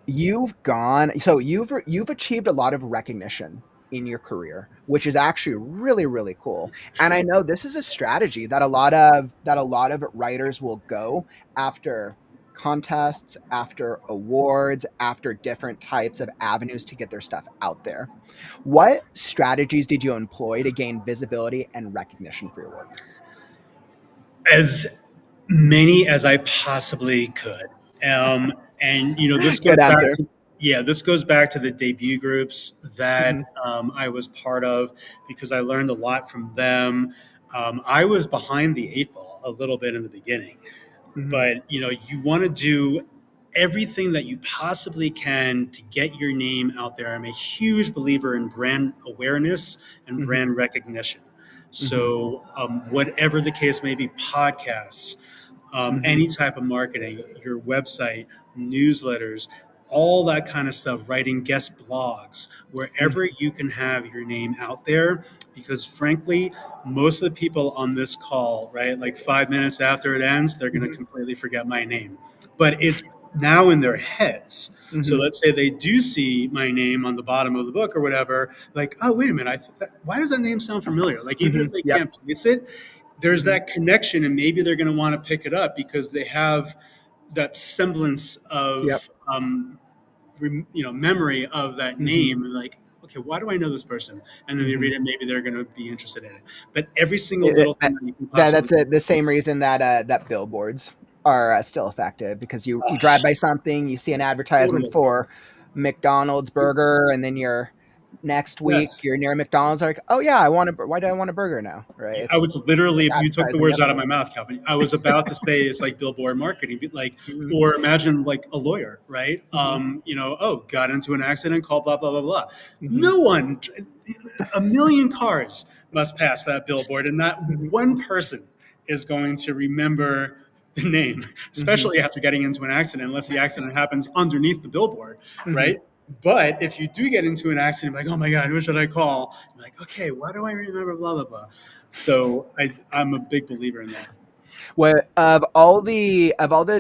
you've achieved a lot of recognition in your career, which is actually really, really cool. And I know this is a strategy that a lot of writers will go after contests, after awards, after different types of avenues to get their stuff out there. What strategies did you employ to gain visibility and recognition for your work? As many as I possibly could. And this goes Good back answer. to, yeah, this goes back to the debut groups that Mhm, I was part of, because I learned a lot from them. I was behind the eight ball a little bit in the beginning, mhm, but you want to do everything that you possibly can to get your name out there. I'm a huge believer in brand awareness and mhm, brand recognition. mhm, So whatever the case may be, podcasts, mhm, any type of marketing, your website, newsletters, all that kind of stuff, writing guest blogs, mhm, wherever you can have your name out there. Because frankly, most of the people on this call, right, like 5 minutes after it ends, they're going to mhm, completely forget my name. But it's now in their heads. So mhm, let's say they do see my name on the bottom of the book or whatever, like, oh, wait a minute, why does that name sound familiar? Like, even if mhm. they Yep. can't place it, there's Mhm, that connection, and maybe they're going to want to pick it up because they have that semblance yep. of memory of that Mhm. name, and like, okay, why do I know this person? And then they read Mhm. it, maybe they're going to be interested in it. But every single little thing that you can That's possibly the same reason that billboards are still effective because you drive by something, you see an advertisement totally. for McDonald's burger, and then you're next week Yes. you're near McDonald's like, oh yeah, why do I want a burger now? Right? I It's was literally, you took the advertising. words Yep. out of my mouth, Calvin. I was about to say it's like billboard marketing, like, Mhm, or imagine like a lawyer, right? mhm, Oh, got into an accident, call blah, blah, blah, blah. mhm, No one, a million cars must pass that billboard, and not mhm, one person is going to remember the name, mhm, especially after getting into an accident, unless the accident happens underneath the billboard, mhm. right? But if you do get into an accident, like, oh my God, who should I call? You're like, okay, why do I remember blah, blah, blah? So I'm a big believer in that. What of all the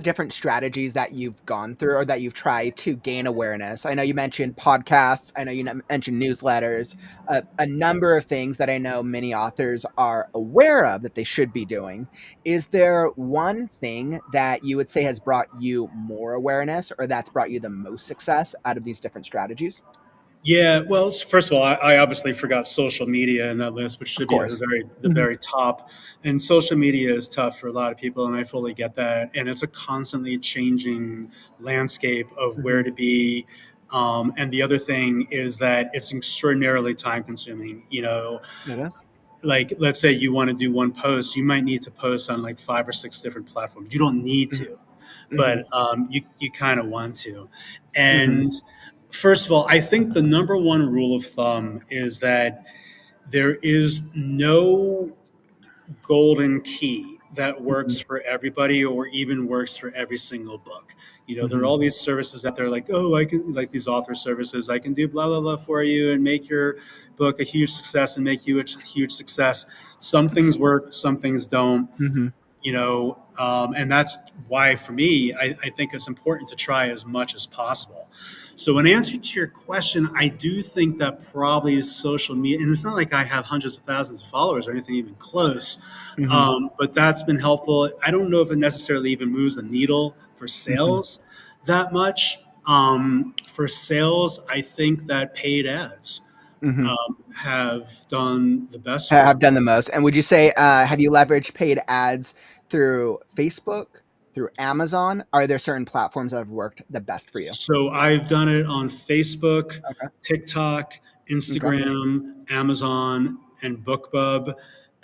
different strategies that you've gone through or that you've tried to gain awareness? I know you mentioned podcasts. I know you mentioned newsletters. A number of things that I know many authors are aware of that they should be doing. Is there one thing that you would say has brought you more awareness, or that's brought you the most success out of these different strategies? Yeah, well, first of all, I obviously forgot social media in that list, which Of should be at the course. very top. And social media is tough for a lot of people, and I fully get that. And it's a constantly changing landscape of where Hmm. to be. And the other thing is that it's extraordinarily time consuming. It is. Like, let's say you want to do one post, you might need to post on like five or six different platforms. You don't need to. but Mhm. you kind of want to. Mhm. And first of all, I think the number one rule of thumb is that there is no golden key that Mhm. works for everybody or even works for every single book. There are Mhm. all these services out there like, oh, I can, like these author services, I can do blah, blah, blah for you and make your book a huge success and make you a huge success. Some things work, some things don't. Mhm. And that's why for me I think it's important to try as much as possible. So in answer to your question, I do think that probably social media, and it's not like I have hundreds of thousands of followers or anything even close, Mhm. but that's been helpful. I don't know if it necessarily even moves the needle for Mhm. sales that much. For sales, I think that paid ads Mhm. have done the best for Have me. done the most. And would you say, have you leveraged paid ads through Facebook, through Amazon? Are there certain platforms that have worked the best for you? So I've done it on Facebook, Okay. TikTok, Okay. Instagram, Amazon, and BookBub.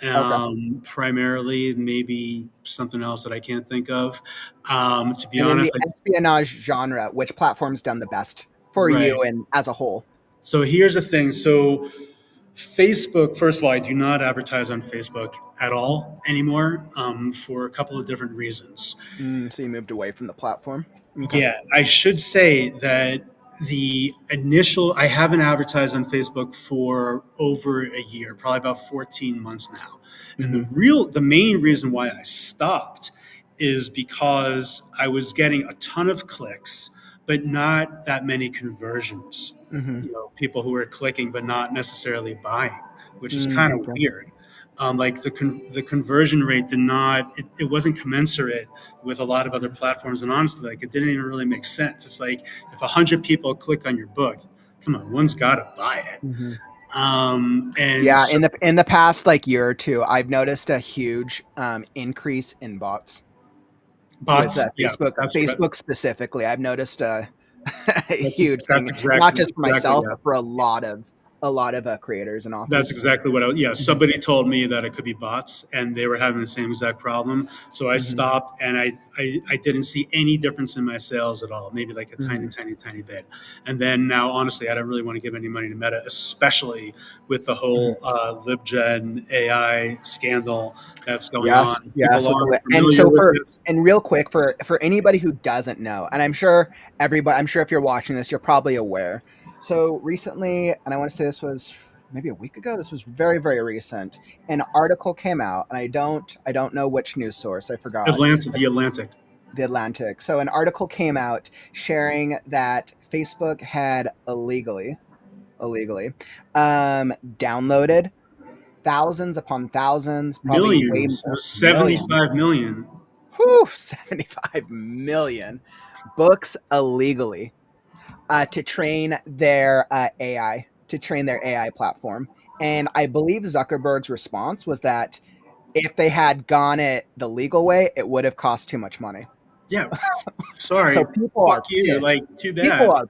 Okay. Primarily, maybe something else that I can't think of. To be And in the honest, espionage genre, which platform's done the best for you right. and as a whole? So here's the thing. So Facebook, first of all, I do not advertise on Facebook at all anymore for a couple of different reasons. So you moved away from the platform. Okay. Yeah, I should say that I haven't advertised on Facebook for over a year, probably about 14 months now. And Mm-hmm. the main reason why I stopped is because I was getting a ton of clicks, but not that many conversions. Mm-hmm. People who were clicking but not necessarily buying, which is kind of Okay. weird. Like the conversion rate did not, it wasn't commensurate with a lot of other platforms, and honestly, like it didn't even really make sense. It's like if 100 people click on your book, come on, one's got to buy it. Mm-hmm. And Yeah, so in the past like year or two, I've noticed a huge increase in bots with bots, yeah, Facebook specifically. I've noticed a, a huge that's thing, not exactly just for myself, yeah. but for a lot of creators and That's authors. exactly what yeah, Hmm. somebody told me that it could be bots and they were having the same exact problem. So I Hmm. stopped and I didn't see any difference in my sales at all, maybe like a tiny, Hmm. tiny, tiny bit. And then now, honestly, I don't really want to give any money to Meta, especially with the Hmm. whole LibGen AI scandal that's going Yes, on. People yes, with aren't and familiar so with for this. and real quick for anybody who doesn't know, and I'm sure if you're watching this, you're probably aware. So recently, and I want to say this was maybe a week ago. This was very, very recent. An article came out, and I don't know which news source. I forgot. The Atlantic. The Atlantic. So an article came out sharing that Facebook had illegally downloaded thousands upon thousands, probably way Millions. It more was millions. 75 million. Whew, 75 million books illegally to train their AI platform. And I believe Zuckerberg's response was that if they had gone it the legal way, it would have cost too much money. Yeah, So sorry. people Fuck are you. pissed. Like, too People bad. are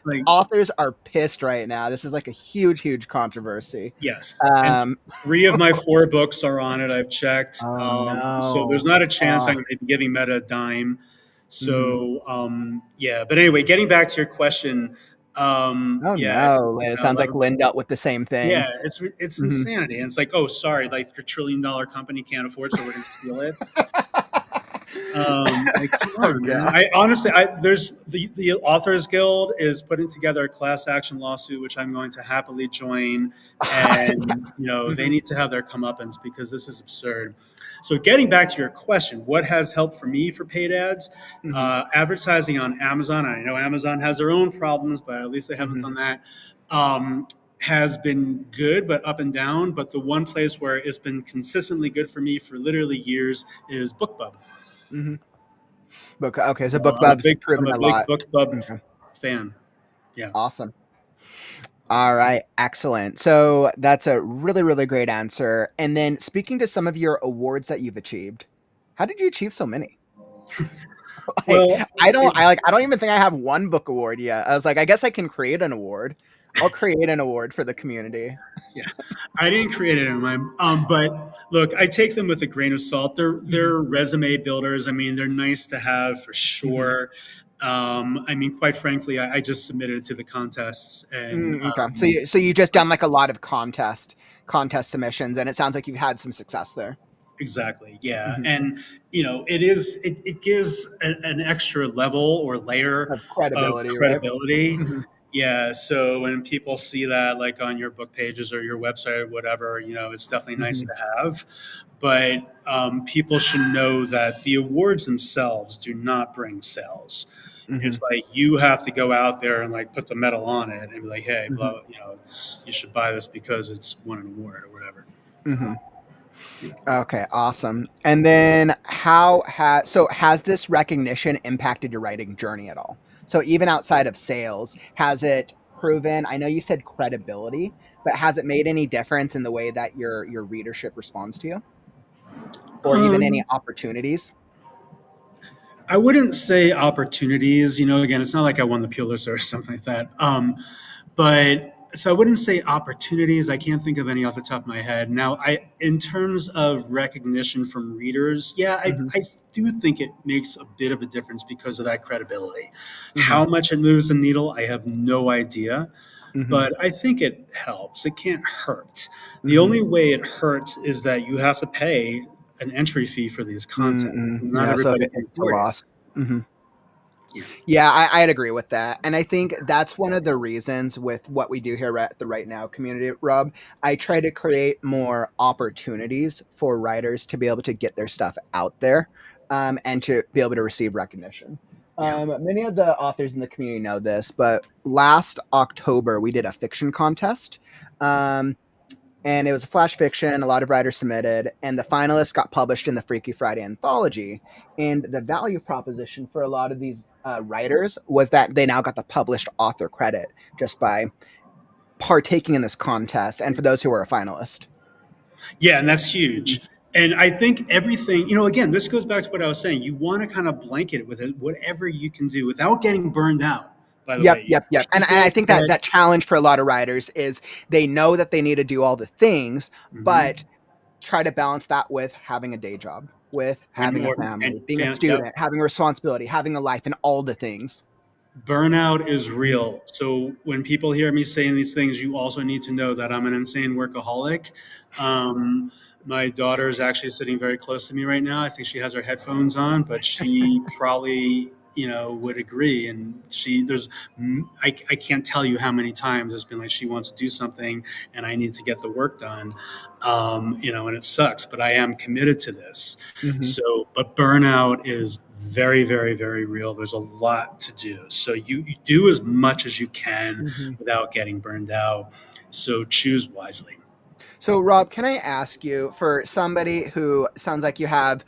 Like, authors are pissed right now. This is like a huge, huge controversy. yes. And Um, 3 of my 4 books are on it. I've checked. oh So there's no. not a chance Uh, I'm going to be giving Meta a dime. mhm. So, yeah. But anyway, getting back to your question, Oh yeah, it's, no. It sounds like Lynn dealt with the same thing. yeah, it's Hmm. insanity. And it's like, oh, sorry, like your $1 trillion company can't afford, so we're going to steal it. Like, come Oh on, man. god. I honestly, there's the Authors Guild is putting together a class action lawsuit, which I'm going to happily join. And they Mhm. need to have their comeuppance because this is absurd. So, getting back to your question, what has helped for me for paid ads? Mhm. Advertising on Amazon. I know Amazon has their own problems, but at least they haven't Mhm. done that. Has been good, but up and down. But the one place where it's been consistently good for me for literally years is BookBub. Mhm. Okay, so I'm a BookBub's big I'm improving a a big lot. BookBub Okay. fan. Yeah. Awesome. All right, excellent. So that's a really, really great answer. And then speaking to some of your awards that you've achieved, how did you achieve so many? Like, Well, I don't even think I have one book award yet. I was like, I guess I can create an award. I'll create an award for the community. Yeah, I didn't create it in mind. But look, I take them with a grain of salt. Mhm, They're resume builders. I mean, they're nice to have for mhm. sure. I mean, quite frankly, I just submitted it to the contests, and Okay. So you just done like a lot of contest submissions, and it sounds like you've had some success there. exactly, yeah. Mhm. And it gives an extra level or layer Of of credibility, right? credibility. Mhm, Yeah, so when people see that, like on your book pages or your website or whatever, it's definitely nice mhm, to have. But people should know that the awards themselves do not bring sales. mhm, It's like you have to go out there and like put the medal on it and be like, hey, mhm, blah, you should buy this because it's won an award or whatever. mhm. Okay, awesome. And then has this recognition impacted your writing journey at all? So even outside of sales, has it proven, I know you said credibility, but has it made any difference in the way that your readership responds to you? Or even any Um, opportunities? I wouldn't say opportunities. Again, it's not like I won the Pulitzer or something like that. But so I wouldn't say opportunities. I can't think of any off the top of my head. Now, in terms of recognition from readers, yeah, Mhm, I do think it makes a bit of a difference because of that credibility. mhm, How much it moves the needle, I have no idea, mhm, but I think it helps. It can't hurt. The mhm, only way it hurts is that you have to pay an entry fee for these content. Not Yeah, so if everybody can it's a afford it. loss. Mhm. Yeah. Yeah, I'd agree with that. And I think that's one of the reasons with what we do here at the Right Now community, Rob. I try to create more opportunities for writers to be able to get their stuff out there, and to be able to receive recognition. Yeah. Many of the authors in the community know this, but last October we did a fiction contest. Um, and it was a flash fiction. A lot of writers submitted, and the finalists got published in the Freaky Friday anthology. And the value proposition for a lot of these writers was that they now got the published author credit just by partaking in this contest, and for those who were a finalist. Yeah, and that's Mhm. huge. And I think everything, again, this goes back to what I was saying. You want to kind of blanket it with it, whatever you can do without getting burned out, by the Yep, way. yep, yep. And I People think that get, that challenge for a lot of writers is they know that they need to do all the things, but Mhm. try to balance that with having a day job, with and having a or family, and being a yep, student, having a responsibility, having a life, and all the things. burnout is Mhm. real. So when people hear me saying these things, you also need to know that I'm an insane workaholic. Um, my daughter is actually sitting very close to me right now. I think she has her headphones on, but she probably, would agree. And I can't tell you how many times it's been like she wants to do something and I need to get the work done. And it sucks, but I am committed to this. Mhm. So, but burnout is very, very, very real. There's a lot to do. So you do as much as you can Mhm. without getting burned out. So choose wisely. So, Rob, can I ask you, for somebody who sounds like you have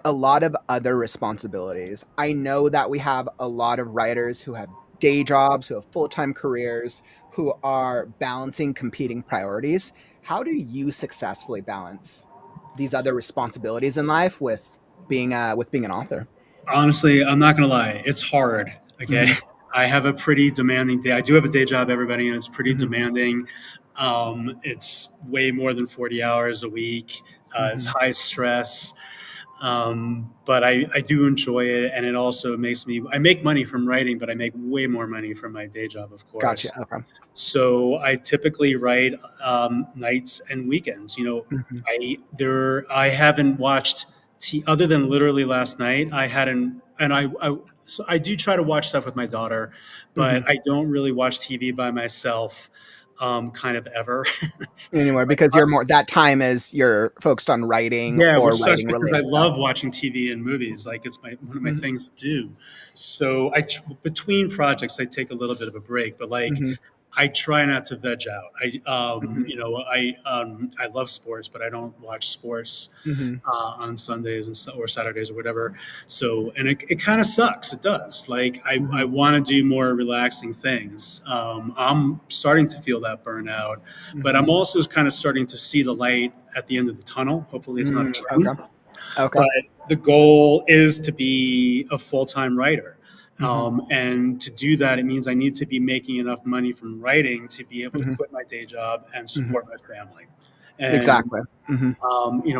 a lot of other responsibilities? I know that we have a lot of writers who have day jobs, who have full time careers, who are balancing competing priorities. How do you successfully balance these other responsibilities in life with being an author? Honestly, I'm not going to lie. It's hard. Okay. Hmm. I have a pretty demanding day. I do have a day job, everybody, and it's pretty Hmm. demanding. It's way more than 40 hours a week. It's Hmm. high stress. But I do enjoy it. And it also I make money from writing, but I make way more money from my day job, of Gotcha. course. Okay. So I typically write nights and weekends. Hmm. I haven't watched other than literally last night. I hadn't, and so I do try to watch stuff with my daughter, Hmm. but I don't really watch TV by myself, kind of ever. Anywhere, Like, because that time is you're focused on writing yeah, or which sucks writing because I related stuff. love watching TV and movies. Like it's one of my Hmm. things to do. So between projects, I take a little bit of a break, but like Hmm. I try not to veg out. Hmm. I love sports, but I don't watch sports Hmm. on Sundays or Saturdays or whatever. So, and it kind of sucks. It does. Like I Hmm. want to do more relaxing things. I'm starting to feel that burnout, but Hmm. I'm also kind of starting to see the light at the end of the tunnel. Hopefully, it's not a Okay. train. Okay. But the goal is to be a full time writer. Mhm. And to do that, it means I need to be making enough money from writing to be able to Mhm. quit my day job and Mhm. support my family. And Exactly. Mhm.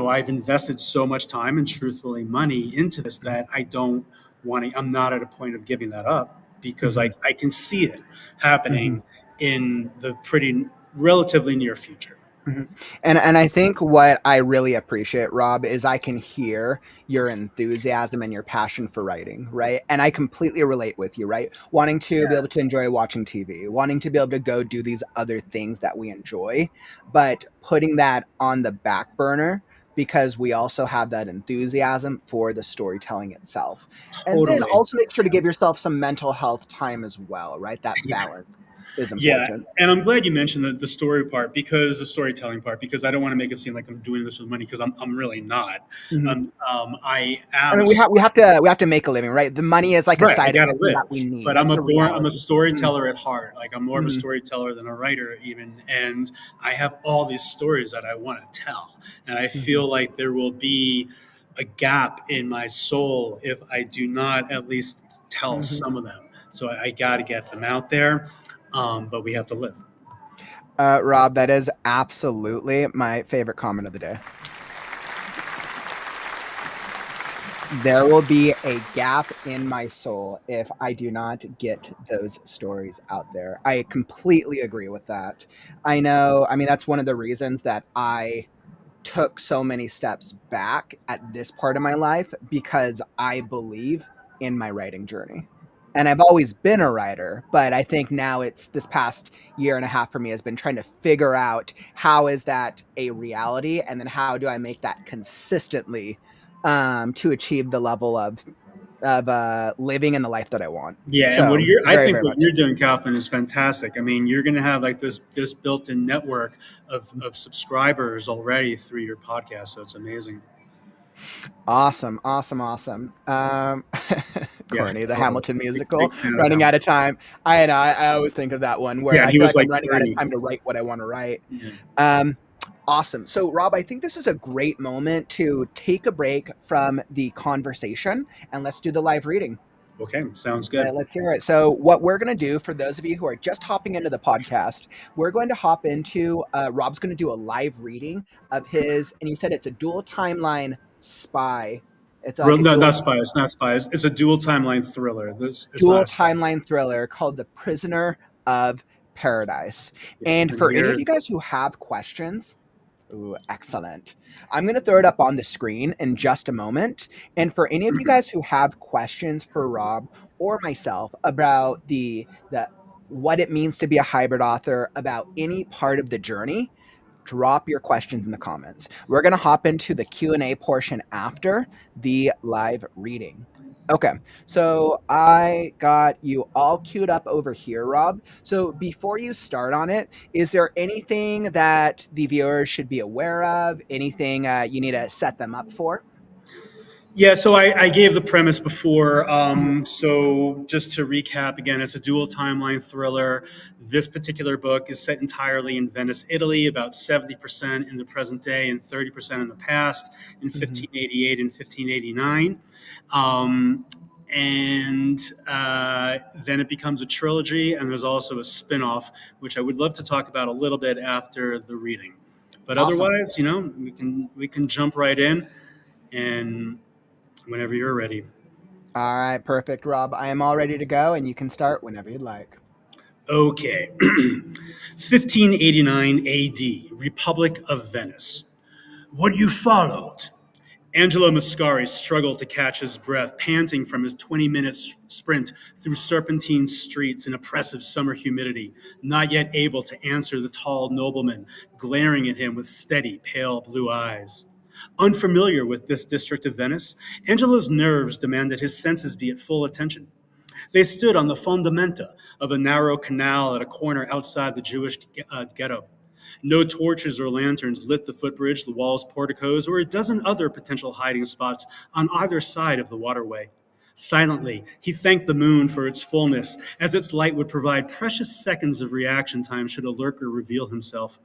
I've invested so much time and truthfully money into this Mhm. that I don't want to, I'm not at a point of giving that up because Mhm. I can see it Mhm. happening in the pretty relatively near future. Mhm. And I think what I really appreciate, Rob, is I can hear your enthusiasm and your passion for writing, right? And I completely relate with you, right? Wanting to be able to enjoy watching TV, wanting to be able to go do these other things that we enjoy, but putting that on the back burner because we also have that enthusiasm for the storytelling itself. And then Totally. also make sure to give yourself some mental health time as well, right? That Yeah. balance is Yeah, important. and I'm glad you mentioned the story part because the storytelling part because I don't want to make it seem like I'm doing this with money because I'm really not. Mhm. I I am mean, a we have to make a living, right? The money is like a right. I side got to effect live, that we need. but That's the I'm a reality. Mhm, storyteller at heart. Like I'm more of a mhm, storyteller than a writer even, and I have all these stories that I want to tell, and I mhm, feel like there will be a gap in my soul if I do not at least tell mhm. some of them. So I got to get them out there, but we have to live. Rob, that is absolutely my favorite comment of the day. There will be a gap in my soul if I do not get those stories out there. I completely agree with that. I know, I mean, that's one of the reasons that I took so many steps back at this part of my life because I believe in my writing journey. And I've always been a writer, but I think now it's this past year and a half for me has been trying to figure out how is that a reality and then how do I make that consistently to achieve the level of living in the life that I want. Yeah, and So I very, think very what much. you're doing, Kauffman, is fantastic. I mean, you're going to have like this built-in network of subscribers already through your podcast, so it's amazing. Awesome, awesome, awesome. Yeah, Corny, the totally. Hamilton Big musical, fan of running Hamilton. out of time. I always think of that one where Yeah, and I he feel was like like I'm running out of 30. time to write what I want to write. Yeah. Um, awesome. So, Rob, I think this is a great moment to take a break from the conversation and let's do the live reading. Okay, sounds good. Let's hear it. So, what we're going to do for those of you who are just hopping into the podcast, we're going to hop into Rob's going to do a live reading of his, and you said it's a dual timeline spy. It's like a No, dual not spies, not spies. It's a dual timeline thriller. It's not dual a spy. timeline thriller called The Prisoner of Paradise. Yeah, And and for any of here's you guys who have questions, ooh, excellent. I'm going to throw it up on the screen in just a moment. And for any of you guys who have questions for Rob or myself about the what it means to be a hybrid author, about any part of the journey, drop your questions in the comments. We're going to hop into the Q&A portion after the live reading. Okay, so I got you all queued up over here, Rob. So before you start on it, is there anything that the viewers should be aware of? Anything you need to set them up for? Yeah, so I gave the premise before. Mhm, So just to recap again, it's a dual timeline thriller. This particular book is set entirely in Venice, Italy, about 70% in the present day and 30% in the past, in mhm. 1588 and 1589. Um, and then it becomes a trilogy, and there's also a spin-off, which I would love to talk about a little bit after the reading. But Awesome. otherwise, we can jump right in and whenever you're ready. All right, perfect, Rob. I am all ready to go, and you can start whenever you'd like. Okay. 1589 AD, Republic of Venice. What you followed? Angelo Mascari struggled to catch his breath, panting from his 20-minute sprint through serpentine streets in oppressive summer humidity, not yet able to answer the tall nobleman glaring at him with steady, pale blue eyes. Unfamiliar with this district of Venice, Angelo's nerves demanded his senses be at full attention. They stood on the fondamenta of a narrow canal at a corner outside the Jewish ghetto. No torches or lanterns lit the footbridge, the walls, porticos, or a dozen other potential hiding spots on either side of the waterway. Silently, he thanked the moon for its fullness, as its light would provide precious seconds of reaction time should a lurker reveal himself.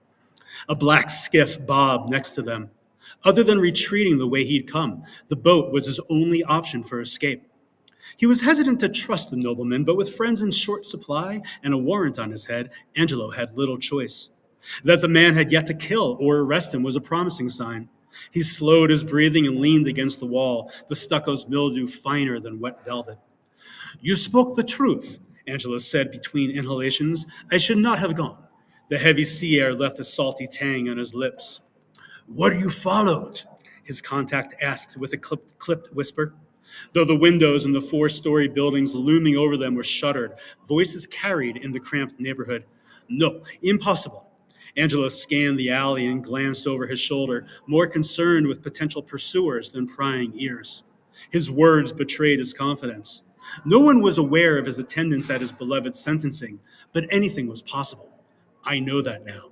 A black skiff bobbed next to them. Other than retreating the way he'd come, the boat was his only option for escape. He was hesitant to trust the nobleman, but with friends in short supply and a warrant on his head, Angelo had little choice. That the man had yet to kill or arrest him was a promising sign. He slowed his breathing and leaned against the wall, the stucco's mildew finer than wet velvet. You spoke the truth, Angelo said between inhalations. I should not have gone. The heavy sea air left a salty tang on his lips. What you followed? His contact asked with a clipped whisper. Though the windows in the four-story buildings looming over them were shuttered, voices carried in the cramped neighborhood. No, impossible. Angelo scanned the alley and glanced over his shoulder, more concerned with potential pursuers than prying ears. His words betrayed his confidence. No one was aware of his attendance at his beloved's sentencing, but anything was possible. I know that now.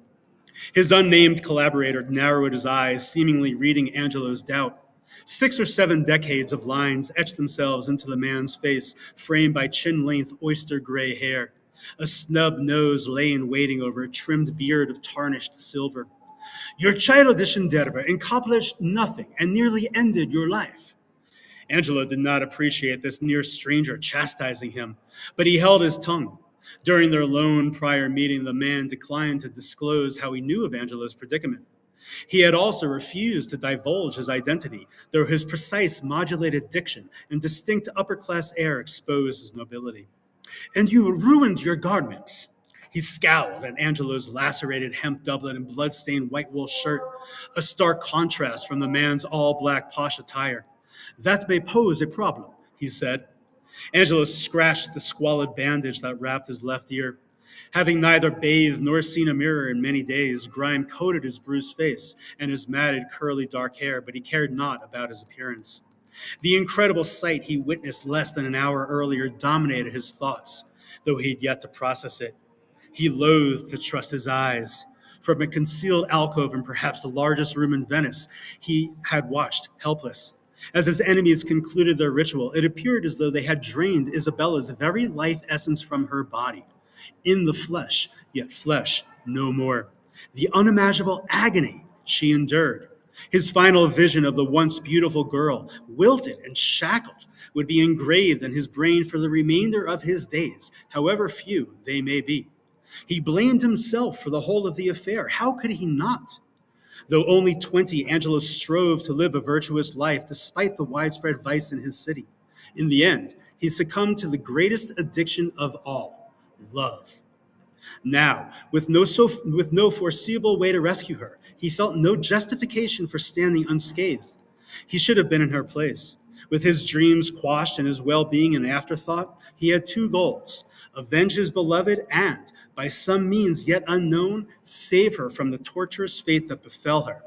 His unnamed collaborator narrowed his eyes, seemingly reading Angelo's doubt. 6 or 7 decades of lines etched themselves into the man's face, framed by chin-length oyster gray hair. A snub nose lay in waiting over a trimmed beard of tarnished silver. Your childish endeavor accomplished nothing and nearly ended your life. Angelo did not appreciate this near stranger chastising him, but he held his tongue. During their lone prior meeting, the man declined to disclose how he knew of Angelo's predicament. He had also refused to divulge his identity, though his precise modulated diction and distinct upper-class air exposed his nobility. And you ruined your garments. He scowled at Angelo's lacerated hemp doublet and blood-stained white wool shirt, a stark contrast from the man's all-black posh attire. That may pose a problem, he said. Angelo scratched the squalid bandage that wrapped his left ear. Having neither bathed nor seen a mirror in many days, grime coated his bruised face and his matted, curly dark hair, but he cared not about his appearance. The incredible sight he witnessed less than an hour earlier dominated his thoughts, though he had yet to process it. He loathed to trust his eyes. From a concealed alcove in perhaps the largest room in Venice, he had watched, helpless. As his enemies concluded their ritual, it appeared as though they had drained Isabella's very life essence from her body. In the flesh, yet flesh no more. The unimaginable agony she endured. His final vision of the once beautiful girl, wilted and shackled, would be engraved in his brain for the remainder of his days, however few they may be. He blamed himself for the whole of the affair. How could he not? Though only 20, Angelo strove to live a virtuous life despite the widespread vice in his city. In the end, he succumbed to the greatest addiction of all, love. Now, with no foreseeable way to rescue her, he felt no justification for standing unscathed. He should have been in her place. With his dreams quashed and his well-being an afterthought, he had 2 goals: avenge his beloved and, by some means yet unknown, save her from the torturous fate that befell her.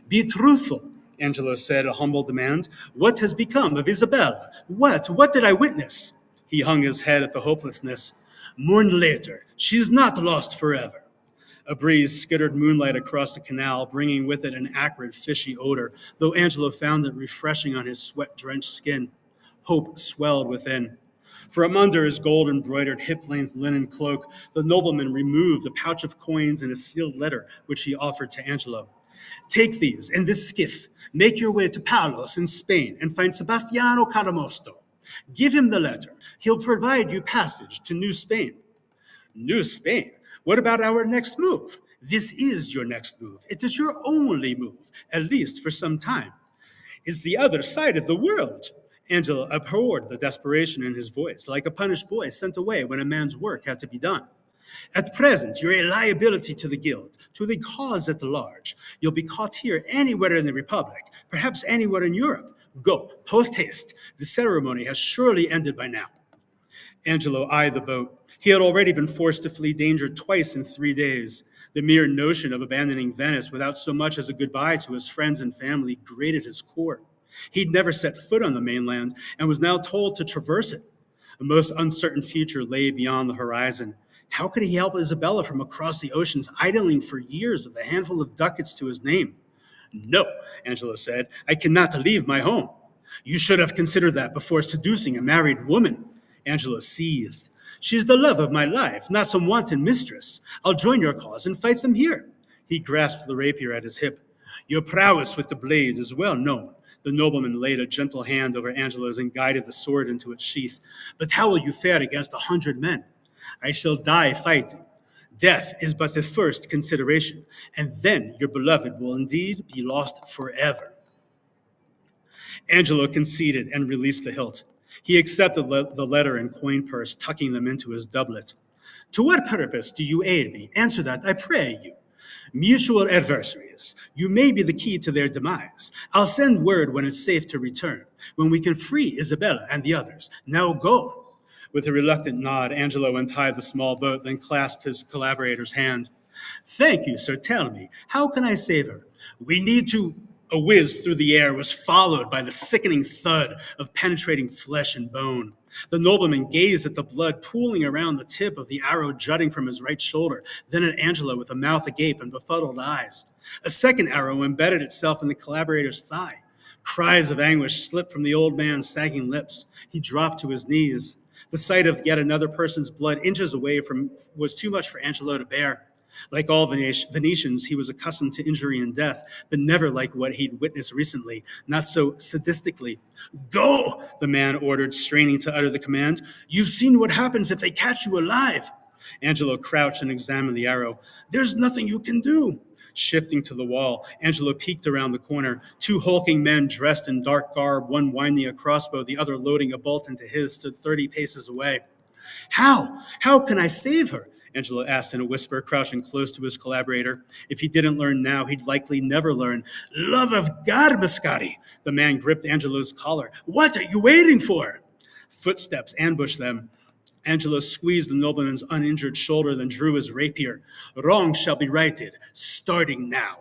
Be truthful, Angelo said, a humble demand. What has become of Isabella? What did I witness? He hung his head at the hopelessness. Mourn later. She is not lost forever. A breeze skittered moonlight across the canal, bringing with it an acrid, fishy odor, though Angelo found it refreshing on his sweat-drenched skin. Hope swelled within. From under his gold-embroidered hip-length linen cloak, the nobleman removed a pouch of coins and a sealed letter, which he offered to Angelo. Take these and this skiff. Make your way to Palos in Spain and find Sebastiano Caramosto. Give him the letter. He'll provide you passage to New Spain. New Spain? What about our next move? This is your next move. It is your only move, at least for some time. It's the other side of the world. Angelo abhorred the desperation in his voice, like a punished boy sent away when a man's work had to be done. At present, you're a liability to the guild, to the cause at large. You'll be caught here anywhere in the Republic, perhaps anywhere in Europe. Go, post haste. The ceremony has surely ended by now. Angelo eyed the boat. He had already been forced to flee danger twice in 3 days. The mere notion of abandoning Venice without so much as a goodbye to his friends and family grated his core. He'd never set foot on the mainland and was now told to traverse it. A most uncertain future lay beyond the horizon. How could he help Isabella from across the oceans, idling for years with a handful of ducats to his name? No, Angelo said, I cannot leave my home. You should have considered that before seducing a married woman. Angelo seethed. She's the love of my life, not some wanton mistress. I'll join your cause and fight them here. He grasped the rapier at his hip. Your prowess with the blade is well known. The nobleman laid a gentle hand over Angelo's and guided the sword into its sheath. But how will you fare against 100 men? I shall die fighting. Death is but the first consideration, and then your beloved will indeed be lost forever. Angelo conceded and released the hilt. He accepted the letter and coin purse, tucking them into his doublet. To what purpose do you aid me? Answer that, I pray you. Mutual adversaries. You may be the key to their demise. I'll send word when it's safe to return, when we can free Isabella and the others. Now go. With a reluctant nod, Angelo untied the small boat, then clasped his collaborator's hand. Thank you, sir. Tell me, how can I save her? We need to. A whiz through the air was followed by the sickening thud of penetrating flesh and bone. The nobleman gazed at the blood pooling around the tip of the arrow jutting from his right shoulder, then at Angelo with a mouth agape and befuddled eyes. A second arrow embedded itself in the collaborator's thigh. Cries of anguish slipped from the old man's sagging lips. He dropped to his knees. The sight of yet another person's blood inches away from was too much for Angelo to bear. Like all Venetians, he was accustomed to injury and death, but never like what he'd witnessed recently, not so sadistically. Go, the man ordered, straining to utter the command. You've seen what happens if they catch you alive. Angelo crouched and examined the arrow. There's nothing you can do. Shifting to the wall, Angelo peeked around the corner. Two hulking men dressed in dark garb, one winding a crossbow, the other loading a bolt into his, stood 30 paces away. How? How can I save her? Angelo asked in a whisper, crouching close to his collaborator. If he didn't learn now, he'd likely never learn. Love of God, Mascati! The man gripped Angelo's collar. What are you waiting for? Footsteps ambushed them. Angelo squeezed the nobleman's uninjured shoulder, then drew his rapier. Wrong shall be righted, starting now.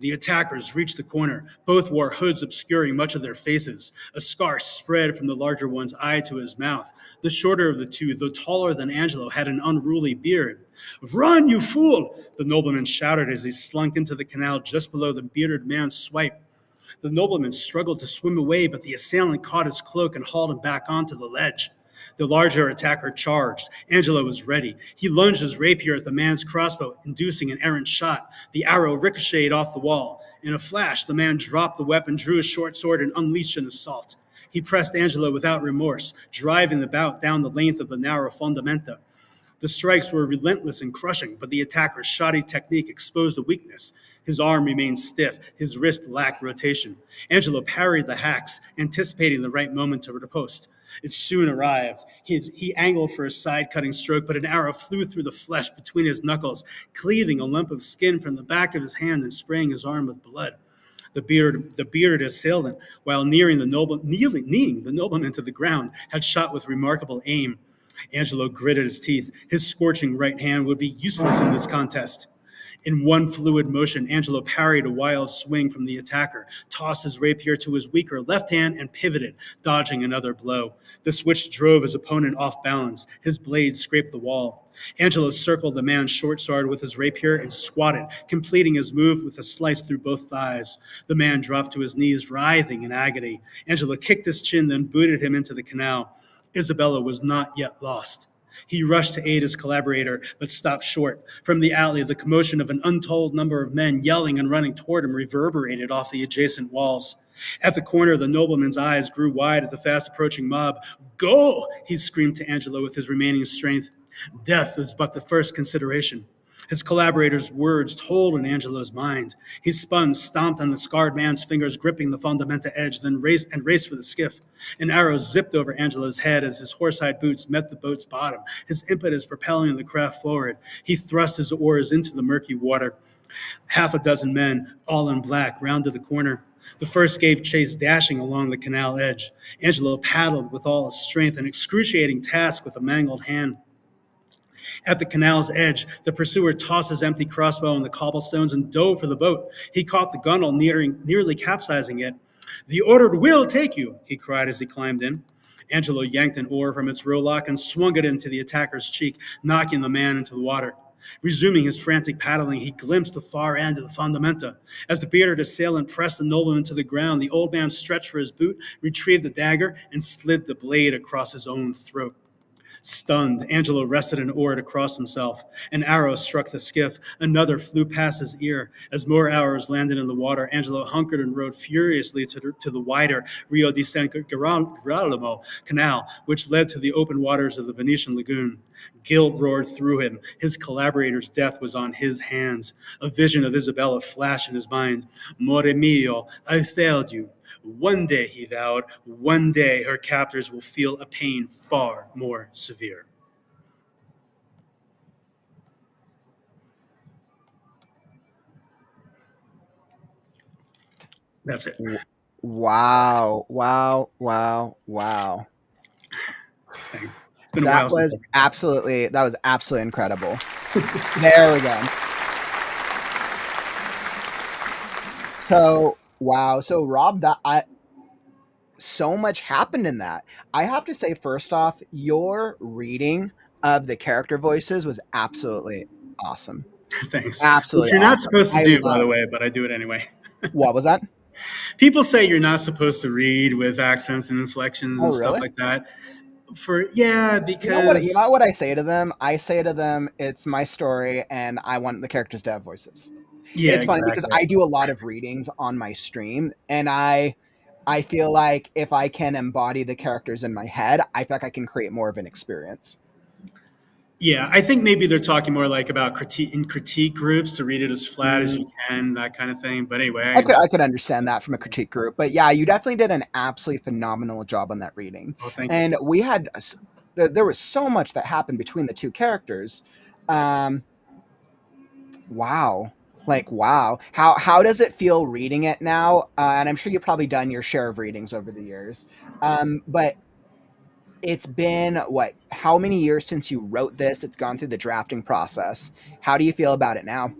The attackers reached the corner. Both wore hoods obscuring much of their faces. A scar spread from the larger one's eye to his mouth. The shorter of the two, though taller than Angelo, had an unruly beard. Run, you fool! The nobleman shouted as he slunk into the canal just below the bearded man's swipe. The nobleman struggled to swim away, but the assailant caught his cloak and hauled him back onto the ledge. The larger attacker charged. Angelo was ready. He lunged his rapier at the man's crossbow, inducing an errant shot. The arrow ricocheted off the wall. In a flash, the man dropped the weapon, drew his short sword, and unleashed an assault. He pressed Angelo without remorse, driving the bout down the length of the narrow fondamenta. The strikes were relentless and crushing, but the attacker's shoddy technique exposed a weakness. His arm remained stiff, his wrist lacked rotation. Angelo parried the hacks, anticipating the right moment to riposte. It soon arrived. He angled for a side-cutting stroke, but an arrow flew through the flesh between his knuckles, cleaving a lump of skin from the back of his hand and spraying his arm with blood. The bearded assailant, while kneeing the nobleman to the ground, had shot with remarkable aim. Angelo gritted his teeth. His scorching right hand would be useless in this contest. In one fluid motion, Angelo parried a wild swing from the attacker, tossed his rapier to his weaker left hand, and pivoted, dodging another blow. The switch drove his opponent off balance. His blade scraped the wall. Angelo circled the man's short sword with his rapier and squatted, completing his move with a slice through both thighs. The man dropped to his knees, writhing in agony. Angelo kicked his chin, then booted him into the canal. Isabella was not yet lost. He rushed to aid his collaborator, but stopped short. From the alley, the commotion of an untold number of men yelling and running toward him reverberated off the adjacent walls. At the corner, the nobleman's eyes grew wide at the fast-approaching mob. Go! He screamed to Angelo with his remaining strength. Death is but the first consideration. His collaborator's words told in Angelo's mind. He spun, stomped on the scarred man's fingers, gripping the fondamenta edge, then raced for the skiff. An arrow zipped over Angelo's head as his horsehide boots met the boat's bottom, his impetus propelling the craft forward. He thrust his oars into the murky water. Half a dozen men, all in black, rounded the corner. The first gave chase, dashing along the canal edge. Angelo paddled with all his strength, an excruciating task with a mangled hand. At the canal's edge, the pursuer tossed his empty crossbow on the cobblestones and dove for the boat. He caught the gunwale, nearly capsizing it. The ordered will take you, he cried as he climbed in. Angelo yanked an oar from its rowlock and swung it into the attacker's cheek, knocking the man into the water. Resuming his frantic paddling, he glimpsed the far end of the fondamenta. As the bearded assailant pressed the nobleman to the ground, the old man stretched for his boot, retrieved the dagger, and slid the blade across his own throat. Stunned, Angelo wrested an oar to cross himself. An arrow struck the skiff. Another flew past his ear. As more arrows landed in the water, Angelo hunkered and rowed furiously to the wider Rio di San Girolamo canal, which led to the open waters of the Venetian lagoon. Guilt roared through him. His collaborator's death was on his hands. A vision of Isabella flashed in his mind. More mio, I failed you. One day, he vowed, one day her captors will feel a pain far more severe. That's it. Wow. Wow. Wow. Wow. Thanks. It's been a while since That was absolutely incredible. There we go. So, wow. So, Rob, so much happened in that. I have to say, first off, your reading of the character voices was absolutely awesome. Thanks. Absolutely Which you're not awesome. supposed to do, by the way, but I do it anyway. What was that? People say you're not supposed to read with accents and inflections Oh, and stuff really? like that. Because You know what I say to them? I say to them, it's my story, and I want the characters to have voices. yeah, It's funny because exactly. I do a lot of readings on my stream, and I feel like if I can embody the characters in my head, I feel like I can create more of an experience. Yeah, I think maybe they're talking more like about critique groups to read it as flat as you can, that kind of thing. But anyway, I could understand that from a critique group, but yeah, you definitely did an absolutely phenomenal job on that reading. well, thank you. And we had there was so much that happened between the two characters. Wow. Like, wow. How does it feel reading it now? And I'm sure you've probably done your share of readings over the years. But it's been what? How many years since you wrote this? It's gone through the drafting process. How do you feel about it now?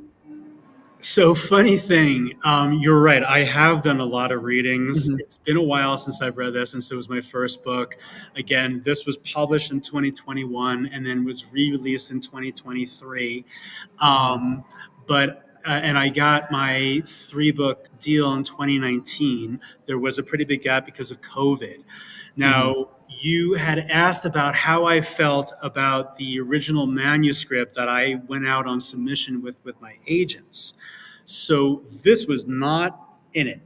So, funny thing, you're right. I have done a lot of readings. Mm-hmm. It's been a while since I've read this, and so it was my first book. Again, this was published in 2021 and then was re-released in 2023. Mm-hmm. And I got my 3-book deal in 2019. There was a pretty big gap because of COVID. Mm-hmm. Now, you had asked about how I felt about the original manuscript that I went out on submission with my agents. So this was not in it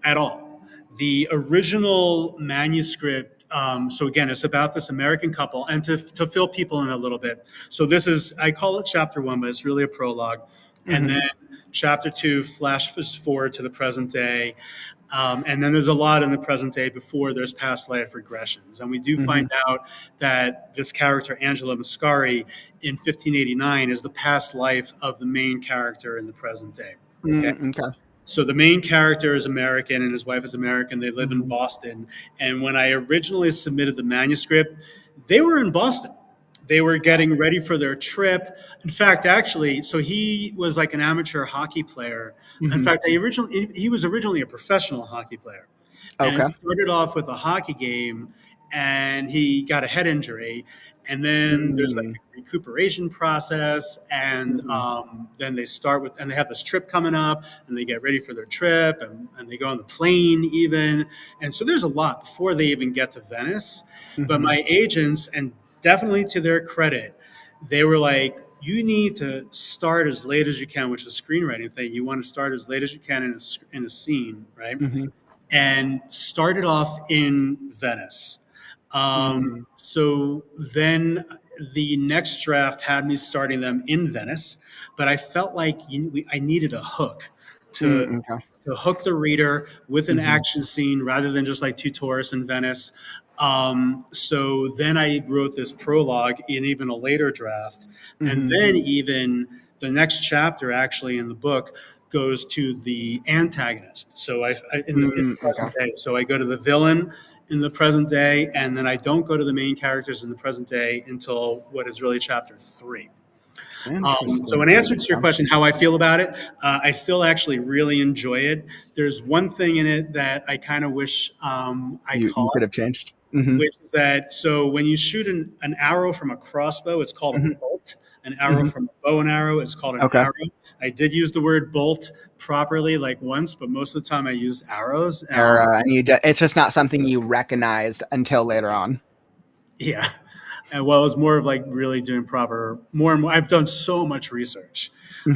at all. The original manuscript. So again, it's about this American couple, and to fill people in a little bit. So this is, I call it chapter 1, but it's really a prologue, and Mm-hmm. then chapter 2 flashes forward to the present day. And then there's a lot in the present day before there's past life regressions. And we do Mm-hmm. find out that this character, Angela Mascari, in 1589 is the past life of the main character in the present day. Okay. Mm-hmm. Okay. So the main character is American and his wife is American. They live in Mm-hmm. Boston. And when I originally submitted the manuscript, they were in Boston. They were getting ready for their trip. In fact, actually, so he was like an amateur hockey player. In Mm-hmm. fact, he was originally a professional hockey player. And Okay. it started off with a hockey game, and he got a head injury. And then there's like a recuperation process, and Mm-hmm. then and they have this trip coming up, and they get ready for their trip, and they go on the plane even. And so there's a lot before they even get to Venice. But Mm-hmm. my agents, and definitely to their credit, they were like, you need to start as late as you can, which is a screenwriting thing. You want to start as late as you can in a scene, right? Mm-hmm. And started off in Venice. Mm-hmm. So then the next draft had me starting them in Venice, but I felt like I needed a hook to Mm-hmm. Okay. to hook the reader with an Mm-hmm. action scene rather than just like two tourists in Venice. So then I wrote this prologue in even a later draft. And Mm-hmm. then even the next chapter actually in the book goes to the antagonist. So in the Mm-hmm. present Okay. day. So I go to the villain in the present day, and then I don't go to the main characters in the present day until what is really chapter 3. So, Interesting. in answer to your Okay. question, how I feel about it, I still actually really enjoy it. There's one thing in it that I kind of wish I You could caught, have changed. Mm-hmm. which is that so when you shoot an arrow from a crossbow, it's called a Mm-hmm. bolt. An arrow Mm-hmm. from a bow and arrow is called an Okay. arrow. I did use the word bolt properly like once, but most of the time I used arrows. Or it's just not something you recognized until later on. Yeah. And well, it's more of like really doing proper more and more. I've done so much research, Hmm.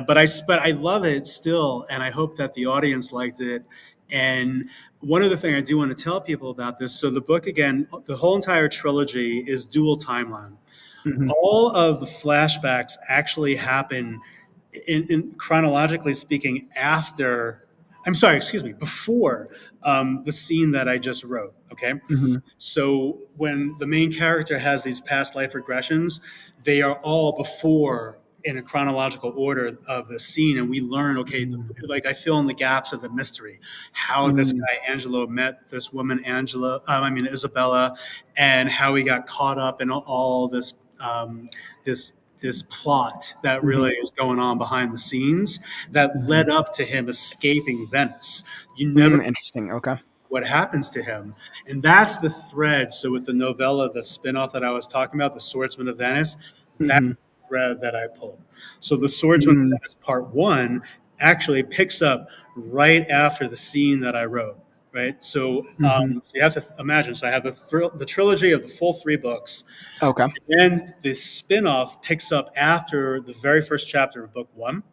but I love it still, and I hope that the audience liked it. And one other thing I do want to tell people about this. So the book again, the whole entire trilogy is dual timeline. Hmm. All of the flashbacks actually happen in chronologically speaking after. I'm sorry, excuse me, before the scene that I just wrote. Okay. Hmm. So when the main character has these past life regressions, they are all before in a chronological order of the scene, and we learn, okay, like I fill in the gaps of the mystery, how this Hmm. guy Angelo met this woman Isabella, and how he got caught up in all this this plot that Hmm. really is going on behind the scenes that Hmm. led up to him escaping Venice. You never Interesting. Okay. what happens to him. And that's the thread. So with the novella, the spinoff that I was talking about, The Swordsman of Venice, that's Hmm. the thread that I pulled. So The Swordsman of Mm. Venice Part One actually picks up right after the scene that I wrote. Right, so, Hmm. so you have to imagine. So I have the trilogy of the full three books, Okay. and then the spinoff picks up after the very first chapter of book one,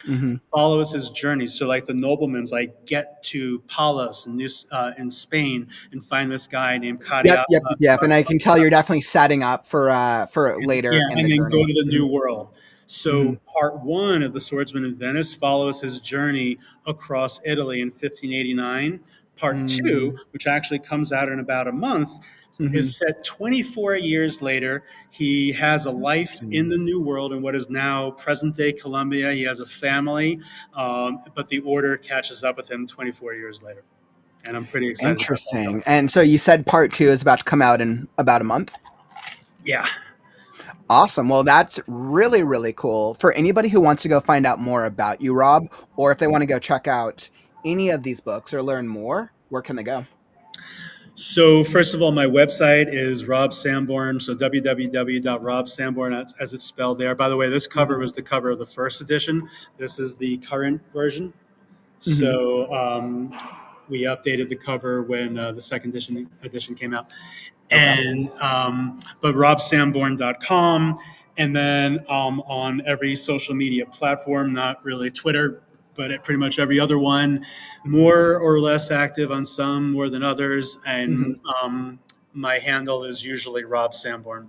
Hmm. follows his journey. So, like the nobleman's, like get to Palos in Spain and find this guy named Yep. Caria. Yep. Yep. Yep. And I can tell you're definitely setting up for And, later yeah, in and the then go journey. to the Hmm. New World. Hmm. So, part one of The Swordsman in Venice follows his journey across Italy in 1589. Part two, Hmm. which actually comes out in about a month, Hmm. is set 24 years later. He has a life in Interesting. the New World in what is now present day Colombia. He has a family, but the order catches up with him 24 years later. And I'm pretty excited about that Interesting. book. And so you said part two is about to come out in about a month. Yeah. Awesome. Well, that's really, really cool. For anybody who wants to go find out more about you, Rob, or if they want to go check out any of these books or learn more, where can they go? So first of all, my website is Rob Samborn. So www.robsamborn as it's spelled there. By the way, this cover Hmm. was the cover of the first edition. This is the current version. Hmm. So we updated the cover when the second edition came out. Okay. And but robsamborn.com, and then on every social media platform, not really Twitter, but at pretty much every other one, more or less active on some more than others. Hmm. And my handle is usually Rob Samborn.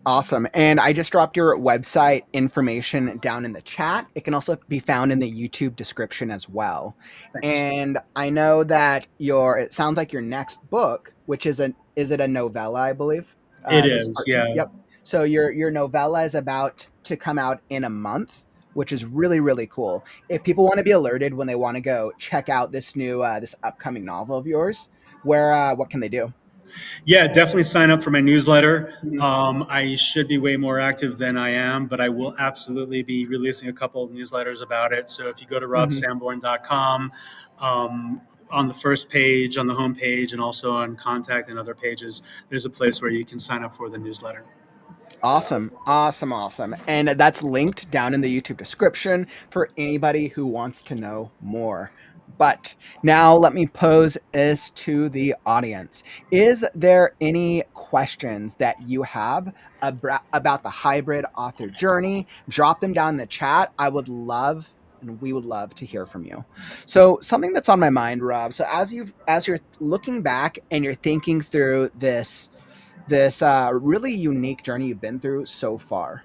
Awesome. And I just dropped your website information down in the chat. It can also be found in the YouTube description as well. Thank you. And I know that it sounds like your next book, which is it a novella, I believe? It This is, part two. yeah. Yep. So your novella is about to come out in a month, which is really, really cool. If people want to be alerted when they want to go check out this upcoming novel of yours, what can they do? Yeah, definitely sign up for my newsletter. Mhm. I should be way more active than I am, but I will absolutely be releasing a couple of newsletters about it. So if you go to Mhm. robsamborn.com, on the first page, on the home page, and also on contact and other pages, there's a place where you can sign up for the newsletter. Awesome, awesome, awesome. And that's linked down in the YouTube description for anybody who wants to know more. But now let me pose this to the audience. Is there any questions that you have about the hybrid author journey? Drop them down in the chat. I would love and we would love to hear from you. So something that's on my mind, Rob. So as you're looking back and you're thinking through this really unique journey you've been through so far.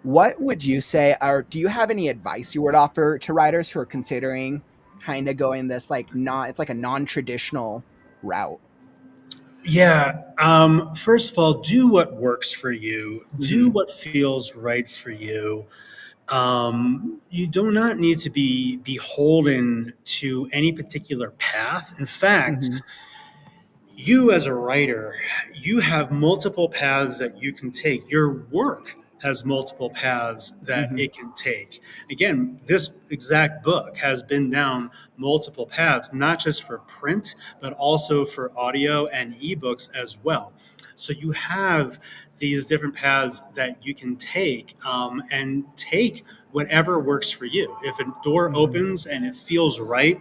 What would you say, or do you have any advice you would offer to writers who are considering kind of going this it's like a non-traditional route? Yeah. First of all, do what works for you. Do Hmm. what feels right for you. You do not need to be beholden to any particular path. In fact, Hmm. you as a writer, you have multiple paths that you can take. Your work has multiple paths that Hmm. it can take. Again, this exact book has been down multiple paths, not just for print, but also for audio and ebooks as well. So you have these different paths that you can take, and take whatever works for you. If a door Hmm. opens and it feels right,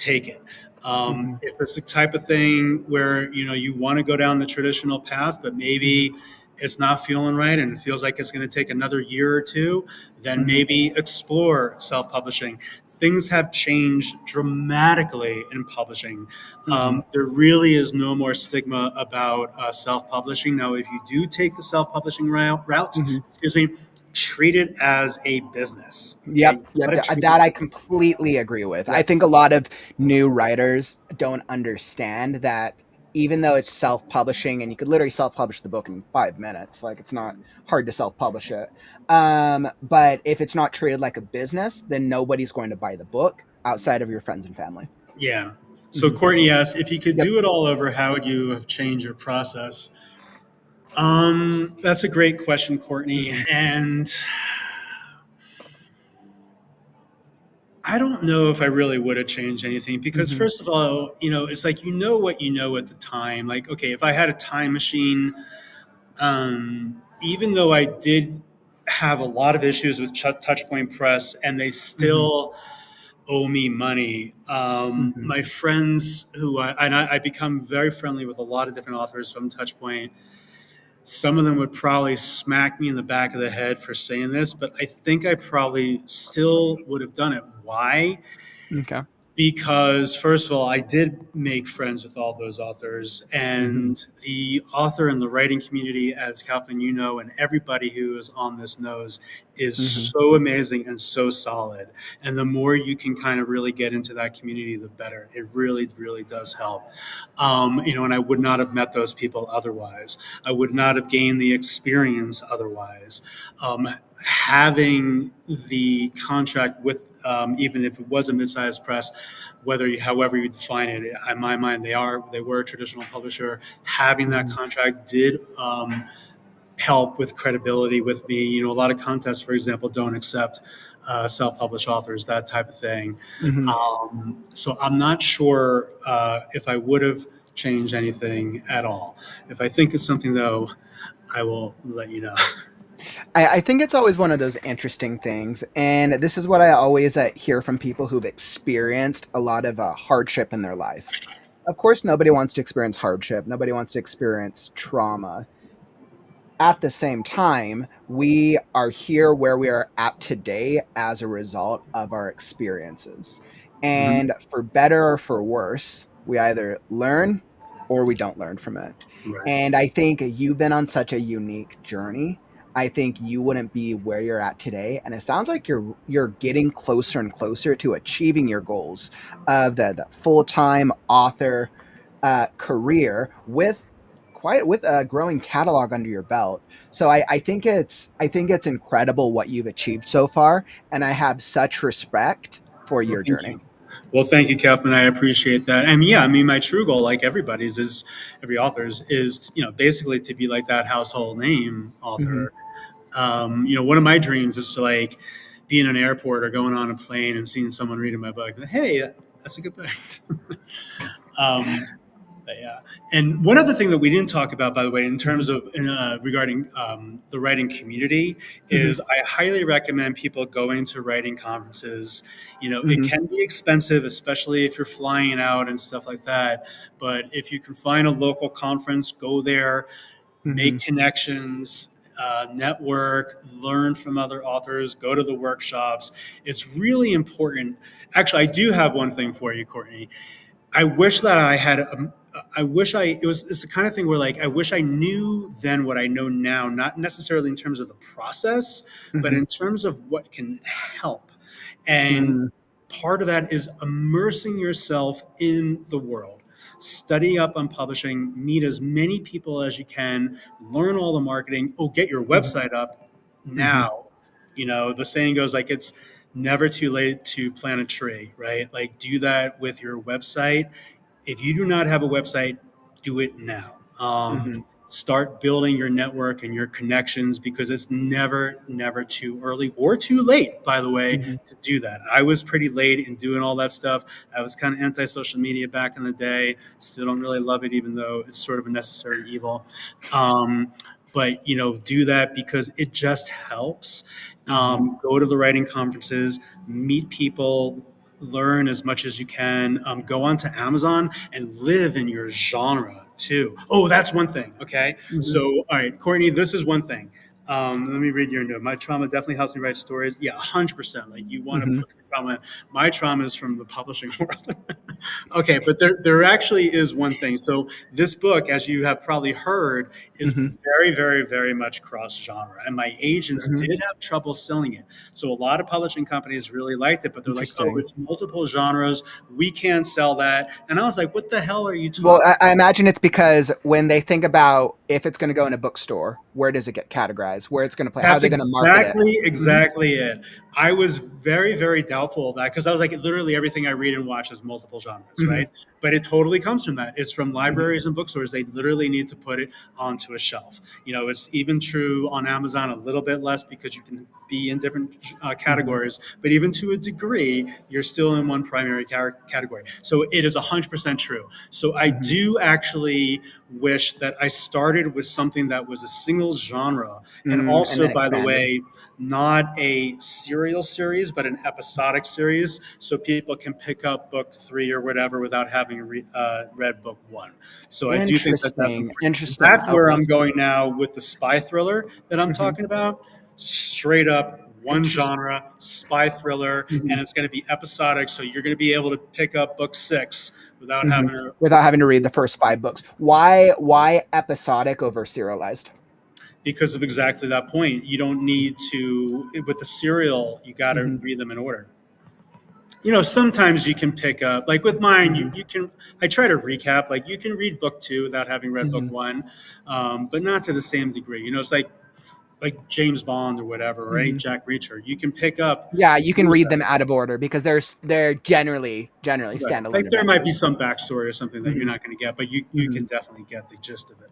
take it. Mm-hmm. If it's the type of thing where you want to go down the traditional path, but maybe it's not feeling right and it feels like it's going to take another year or two, then Mm-hmm. maybe explore self-publishing. Things have changed dramatically in publishing. Mm-hmm. There really is no more stigma about self-publishing. Now, if you do take the self-publishing route, Mm-hmm. excuse me, treat it as a business. Okay, Yep, you yep, got to yep. treat it. That I completely agree with. I think Yes. a lot of new writers don't understand that even though it's self-publishing and you could literally self-publish the book in 5 minutes, like it's not hard to self-publish it. But if it's not treated like a business, then nobody's going to buy the book outside of your friends and family. Yeah. So Hmm. Courtney asked, if you could Yep. do it all over, how would you have changed your process? That's a great question, Courtney. Hmm. And I don't know if I really would have changed anything because, Hmm. first of all, it's like what you know at the time. Like, okay, if I had a time machine, even though I did have a lot of issues with Touchpoint Press and they Hmm. still owe me money, Hmm. my friends I become very friendly with a lot of different authors from Touchpoint. Some of them would probably smack me in the back of the head for saying this, but I think I probably still would have done it. Why? Okay. Because first of all, I did make friends with all those authors, Hmm. and the author and the writing community, as Kauffman, and everybody who is on this knows, is Hmm. so amazing and so solid. And the more you can kind of really get into that community, the better. It really, really does help. And I would not have met those people otherwise. I would not have gained the experience otherwise. Having the contract with even if it was a mid-sized press, however you define it, in my mind, they were a traditional publisher. Having that Hmm. contract did help with credibility with me. A lot of contests, for example, don't accept self-published authors, that type of thing. Hmm. So I'm not sure if I would have changed anything at all. If I think it's something, though, I will let you know. I think it's always one of those interesting things. And this is what I always hear from people who've experienced a lot of hardship in their life. Of course, nobody wants to experience hardship, nobody wants to experience trauma. At the same time, we are here where we are at today as a result of our experiences. Mhm. And for better or for worse, we either learn or we don't learn from it. Right. And I think you've been on such a unique journey. I think you wouldn't be where you're at today. And it sounds like you're getting closer and closer to achieving your goals of the full-time author career with a growing catalog under your belt. So I think it's incredible what you've achieved so far, and I have such respect for Well, your thank journey. you. Well, thank you, Kaufman. I appreciate that. And yeah, I mean, my true goal, like everybody's, is every author's, is basically to be like that household name Hmm. author. One of my dreams is to like be in an airport or going on a plane and seeing someone reading my book. Hey, that's a good thing. um, but yeah. And one other thing that we didn't talk about, by the way, in Hmm. terms of regarding the writing community, Hmm. is I highly recommend people going to writing conferences. It Hmm. can be expensive, especially if you're flying out and stuff like that. But if you can find a local conference, go there, Hmm. make connections. Network, learn from other authors, go to the workshops. It's really important. Actually, I do have one thing for you, Courtney. I wish that I had. I wish it was. It's the kind of thing where, like, I wish I knew then what I know now. Not necessarily in terms of the process, but Hmm. in terms of what can help. And Hmm. part of that is immersing yourself in the world. Study up on publishing. Meet as many people as you can. Learn all the marketing. Oh, get your Hmm. website up Hmm. now. The saying goes like it's never too late to plant a tree, right? Like do that with your website. If you do not have a website, do it now. Hmm. Start building your network and your connections because it's never, never too early or too late, by the way, Hmm. to do that. I was pretty late in doing all that stuff. I was kind of anti social media back in the day. Still don't really love it, even though it's sort of a necessary evil. Um, but do that because it just helps. Hmm. Go to the writing conferences, meet people, learn as much as you can. Go onto Amazon and live in your genre too. Oh, that's one thing. Okay. Hmm. So, all right, Courtney, this is one thing. Let me read your note. My trauma definitely helps me write stories. Yeah, 100%. Like you want to Hmm. put your trauma in. My trauma is from the publishing world. Okay, but there actually is one thing. So this book, as you have probably heard, is Hmm. very, very, very much cross genre, and my agents Hmm. did have trouble selling it. So a lot of publishing companies really liked it, but they're like, "Oh, Interesting. it's multiple genres. We can't sell that." And I was like, "What the hell are you Well, talking?" I imagine it's because when they think about if it's going to go in a bookstore, where does it get categorized? Where it's going to play? How are That's they going to market it? Hmm. exactly it. I was very, very doubtful of that because I was like, literally everything I read and watch is multiple genres, Hmm. right? But it totally comes from that. It's from Hmm. libraries and bookstores. They literally need to put it onto a shelf. It's even true on Amazon a little bit less because you can be in different Hmm. categories, but even to a degree, you're still in one primary category. So it is 100% true. So I Hmm. do actually wish that I started with something that was a single genre, and And also, then by the expanded. way, not a serial series, but an episodic series, so people can pick up book three or whatever without having read book one. So I do think that that's Interesting. important. And Interesting. that's where Okay. I'm going now with the spy thriller that I'm Hmm. talking about. Straight up one Interesting. genre, spy thriller, and it's going to be episodic. So you're going to be able to pick up book six without Hmm. having to, Without having to read the first five books. Why episodic over serialized? because of exactly that point. You don't need to, with the serial, you got to Hmm. read them in order. Sometimes you can pick up, like with mine, Hmm. you can, I try to recap, like you can read book two without having read book Hmm. one, but not to the same degree. It's like James Bond or whatever, right? Hmm. Jack Reacher. You can pick up, Yeah, you can read them out of order because they're generally right. standalone Like there might be adventures. some backstory or something that you're Hmm. not going to get, but you Hmm. can definitely get the gist of it.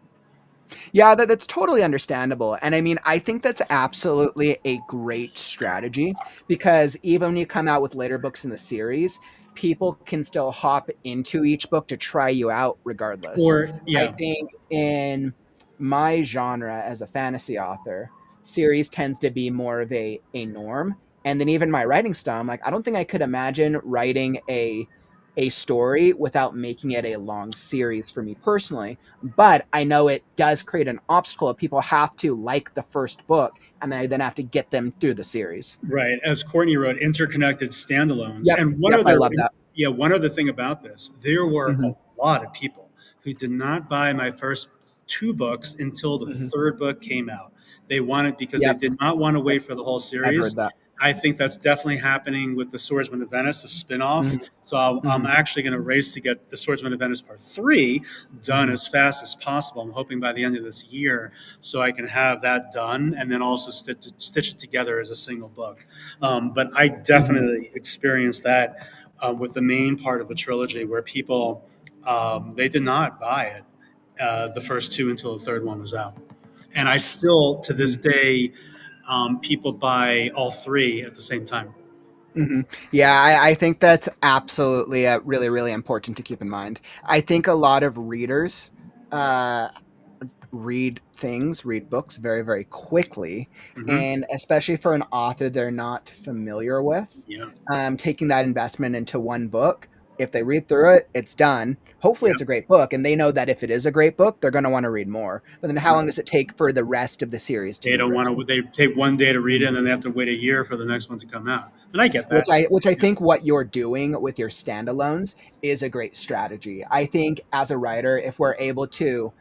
Yeah, that's totally understandable. And I mean, I think that's absolutely a great strategy because even when you come out with later books in the series, people can still hop into each book to try you out regardless. Or, I yeah, think in my genre as a fantasy author, series tends to be more of a norm. And then even my writing style, I'm like, I don't think I could imagine writing a story without making it a long series for me personally, but I know it does create an obstacle. People have to like the first book, and I then have to get them through the series. right. As Courtney wrote, interconnected standalones. Yep, And yep, I love that. one other thing about this, there were Hmm. a lot of people who did not buy my first two books until the Hmm. third book came out. They wanted, because they Yep, did not want to I, wait for the whole I've series. heard that. I think that's definitely happening with the Swordsman of Venice, the spinoff. Hmm. So I'm Hmm. actually going to race to get the Swordsman of Venice Part 3 done Hmm. as fast as possible. I'm hoping by the end of this year, so I can have that done and then also stitch it together as a single book. But I Hmm. definitely experienced that with the main part of the trilogy where people, they did not buy it, the first two, until the third one was out. And I still, to this Hmm. day, people buy all three at the same time. Hmm. Yeah, I think that's absolutely really important to keep in mind. I think a lot of readers uh, read books very quickly, Hmm. and especially for an author they're not familiar with, Yeah. taking that investment into one book. If they read through it, it's done. Hopefully, Yeah. it's a great book, and they know that if it is a great book, they're going to want to read more. But then, how long Right. does it take for the rest of the series to They be don't want written? to. They take one day to read it, Mhm. and then they have to wait a year for the next one to come out. And I get which that. I Yeah. think what you're doing with your standalones is a great strategy. I think as a writer, if we're able to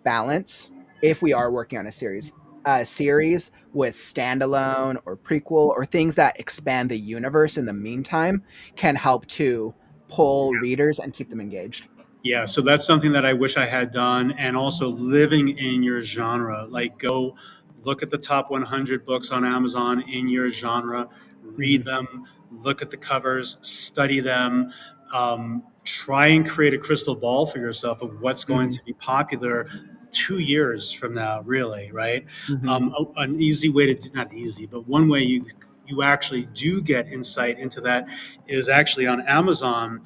balance, if we are working on a series with standalone or prequel or things that expand the universe in the meantime, can help to pull readers and keep them engaged. Yeah, so that's something that I wish I had done. And also living in your genre, like go look at the top 100 books on Amazon in your genre, read Hmm. them, look at the covers, study them, try and create a crystal ball for yourself of what's going Hmm. to be popular 2 years from now, really, right? Hmm. An easy way to, not easy, but one way you actually do get insight into that is actually on Amazon.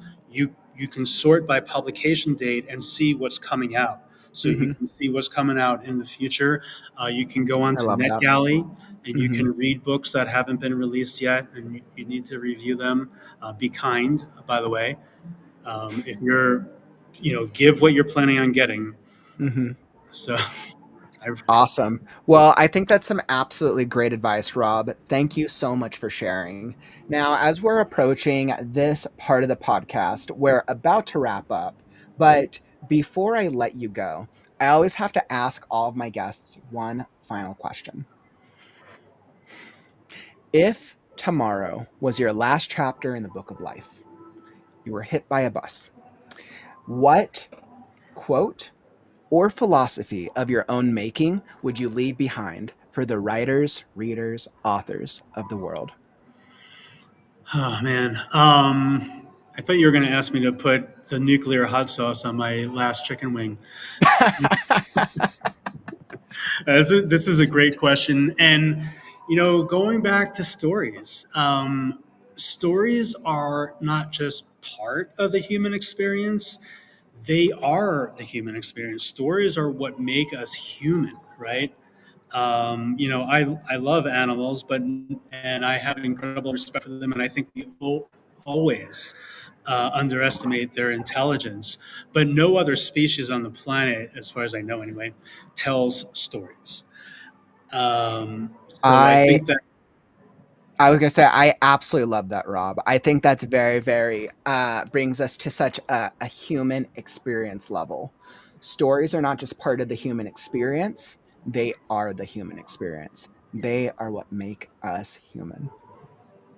You can sort by publication date and see what's coming out. So you Hmm. can see what's coming out in the future. You can go I onto love that. NetGalley. and you Mm-hmm. can read books that haven't been released yet, and you need to review them. Be kind, by the way. If you're, give what you're planning on getting. Mm-hmm. So, I, Awesome. Well, I think that's some absolutely great advice, Rob. Thank you so much for sharing. Now, as we're approaching this part of the podcast, we're about to wrap up. But before I let you go, I always have to ask all of my guests one final question. If tomorrow was your last chapter in the book of life, you were hit by a bus, what quote or philosophy of your own making would you leave behind for the writers, readers, authors of the world? oh man, I thought you were going to ask me to put the nuclear hot sauce on my last chicken wing. This is a great question. And, going back to stories, stories are not just part of the human experience, they are the human experience. Stories are what make us human, right? I love animals, and I have incredible respect for them, and I think we always underestimate their intelligence. But no other species on the planet, as far as I know anyway, tells stories. So I I think that I was gonna say I absolutely love that, Rob. I think that's very, very brings us to such a human experience level. Stories are not just part of the human experience; they are the human experience. They are what make us human.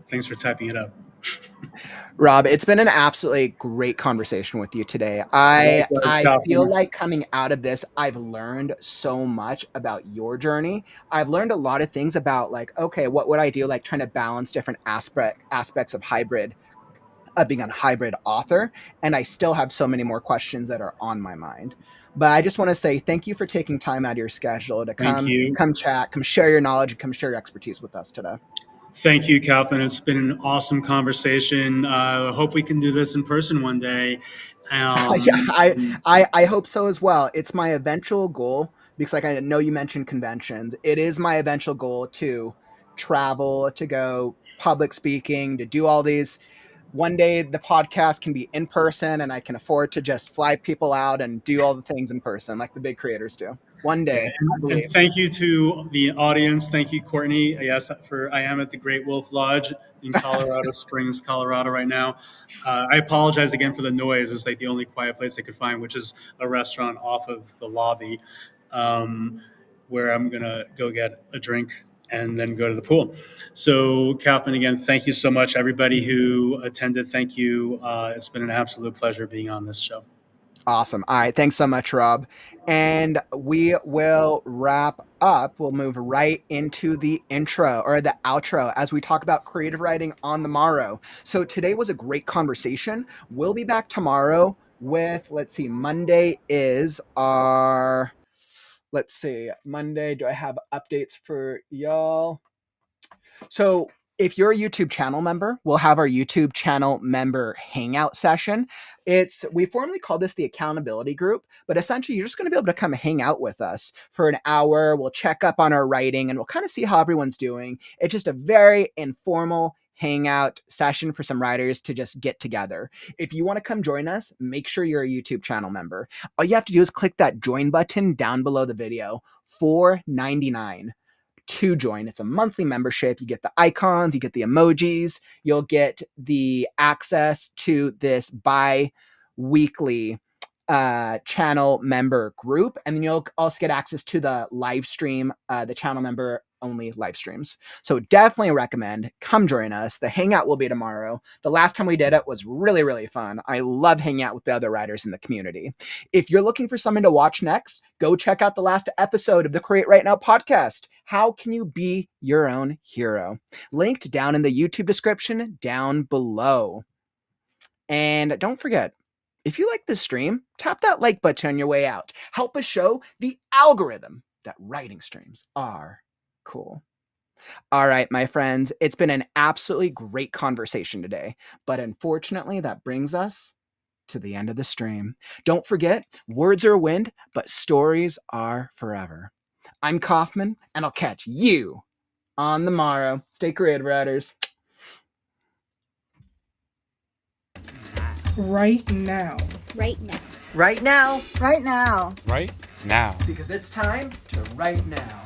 thanks for typing it up. Rob, it's been an absolutely great conversation with you today. I Likewise, I feel Kauffman. like coming out of this, I've learned so much about your journey. I've learned a lot of things about like, okay, what would I do? Like trying to balance different aspects of hybrid, being a hybrid author, and I still have so many more questions that are on my mind. But I just want to say thank you for taking time out of your schedule to Thank you. come chat, come share your knowledge, and come share your expertise with us today. Thank you, Kauffman. It's been an awesome conversation. Hope we can do this in person one day. Yeah, Um, I hope so as well. It's my eventual goal because, like I know you mentioned conventions. It is my eventual goal to travel, to go public speaking, to do all these. One day the podcast can be in person, and I can afford to just fly people out and do all the things in person, like the big creators do. One Yeah, day, I and believe. thank you to the audience. Thank you, Courtney. Yes, for I am at the Great Wolf Lodge in Colorado Springs, Colorado, right now. I apologize again for the noise. It's like the only quiet place I could find, which is a restaurant off of the lobby, um, where I'm gonna go get a drink and then go to the pool. So, Kaplan, again, thank you so much, everybody who attended. Thank you. It's been an absolute pleasure being on this show. Awesome. All right. Thanks so much, Rob. And we will wrap up. We'll move right into the intro or the outro as we talk about creative writing on the morrow. So today was a great conversation. We'll be back tomorrow with, let's see, Monday is our, let's see, Monday. Do I have updates for y'all? So if you're a YouTube channel member, we'll have our YouTube channel member hangout session. We formerly call this the accountability group, but essentially you're just going to be able to come hang out with us for an hour. We'll check up on our writing and we'll kind of see how everyone's doing. It's just a very informal hangout session for some writers to just get together. If you want to come join us, make sure you're a YouTube channel member. All you have to do is click that join button down below the video. $4.99 to join. It's a monthly membership. You get the icons, you get the emojis, you'll get the access to this bi-weekly channel member group, and then you'll also get access to the live stream, the channel member only live streams. So definitely recommend come join us. The hangout will be tomorrow. The last time we did it was really, really fun. I love hanging out with the other writers in the community. If you're looking for something to watch next, go check out the last episode of the Create Right Now podcast. How can you be your own hero? Linked down in the YouTube description down below. And don't forget, if you like this stream, tap that like button on your way out. Help us show the algorithm that writing streams are cool. All right, my friends, it's been an absolutely great conversation today, but unfortunately, that brings us to the end of the stream. Don't forget, words are wind, but stories are forever. I'm Kauffman, and I'll catch you on the morrow. Stay creative, writers. Right now. Right now. Right now. Right now. Right now. Because it's time to write now.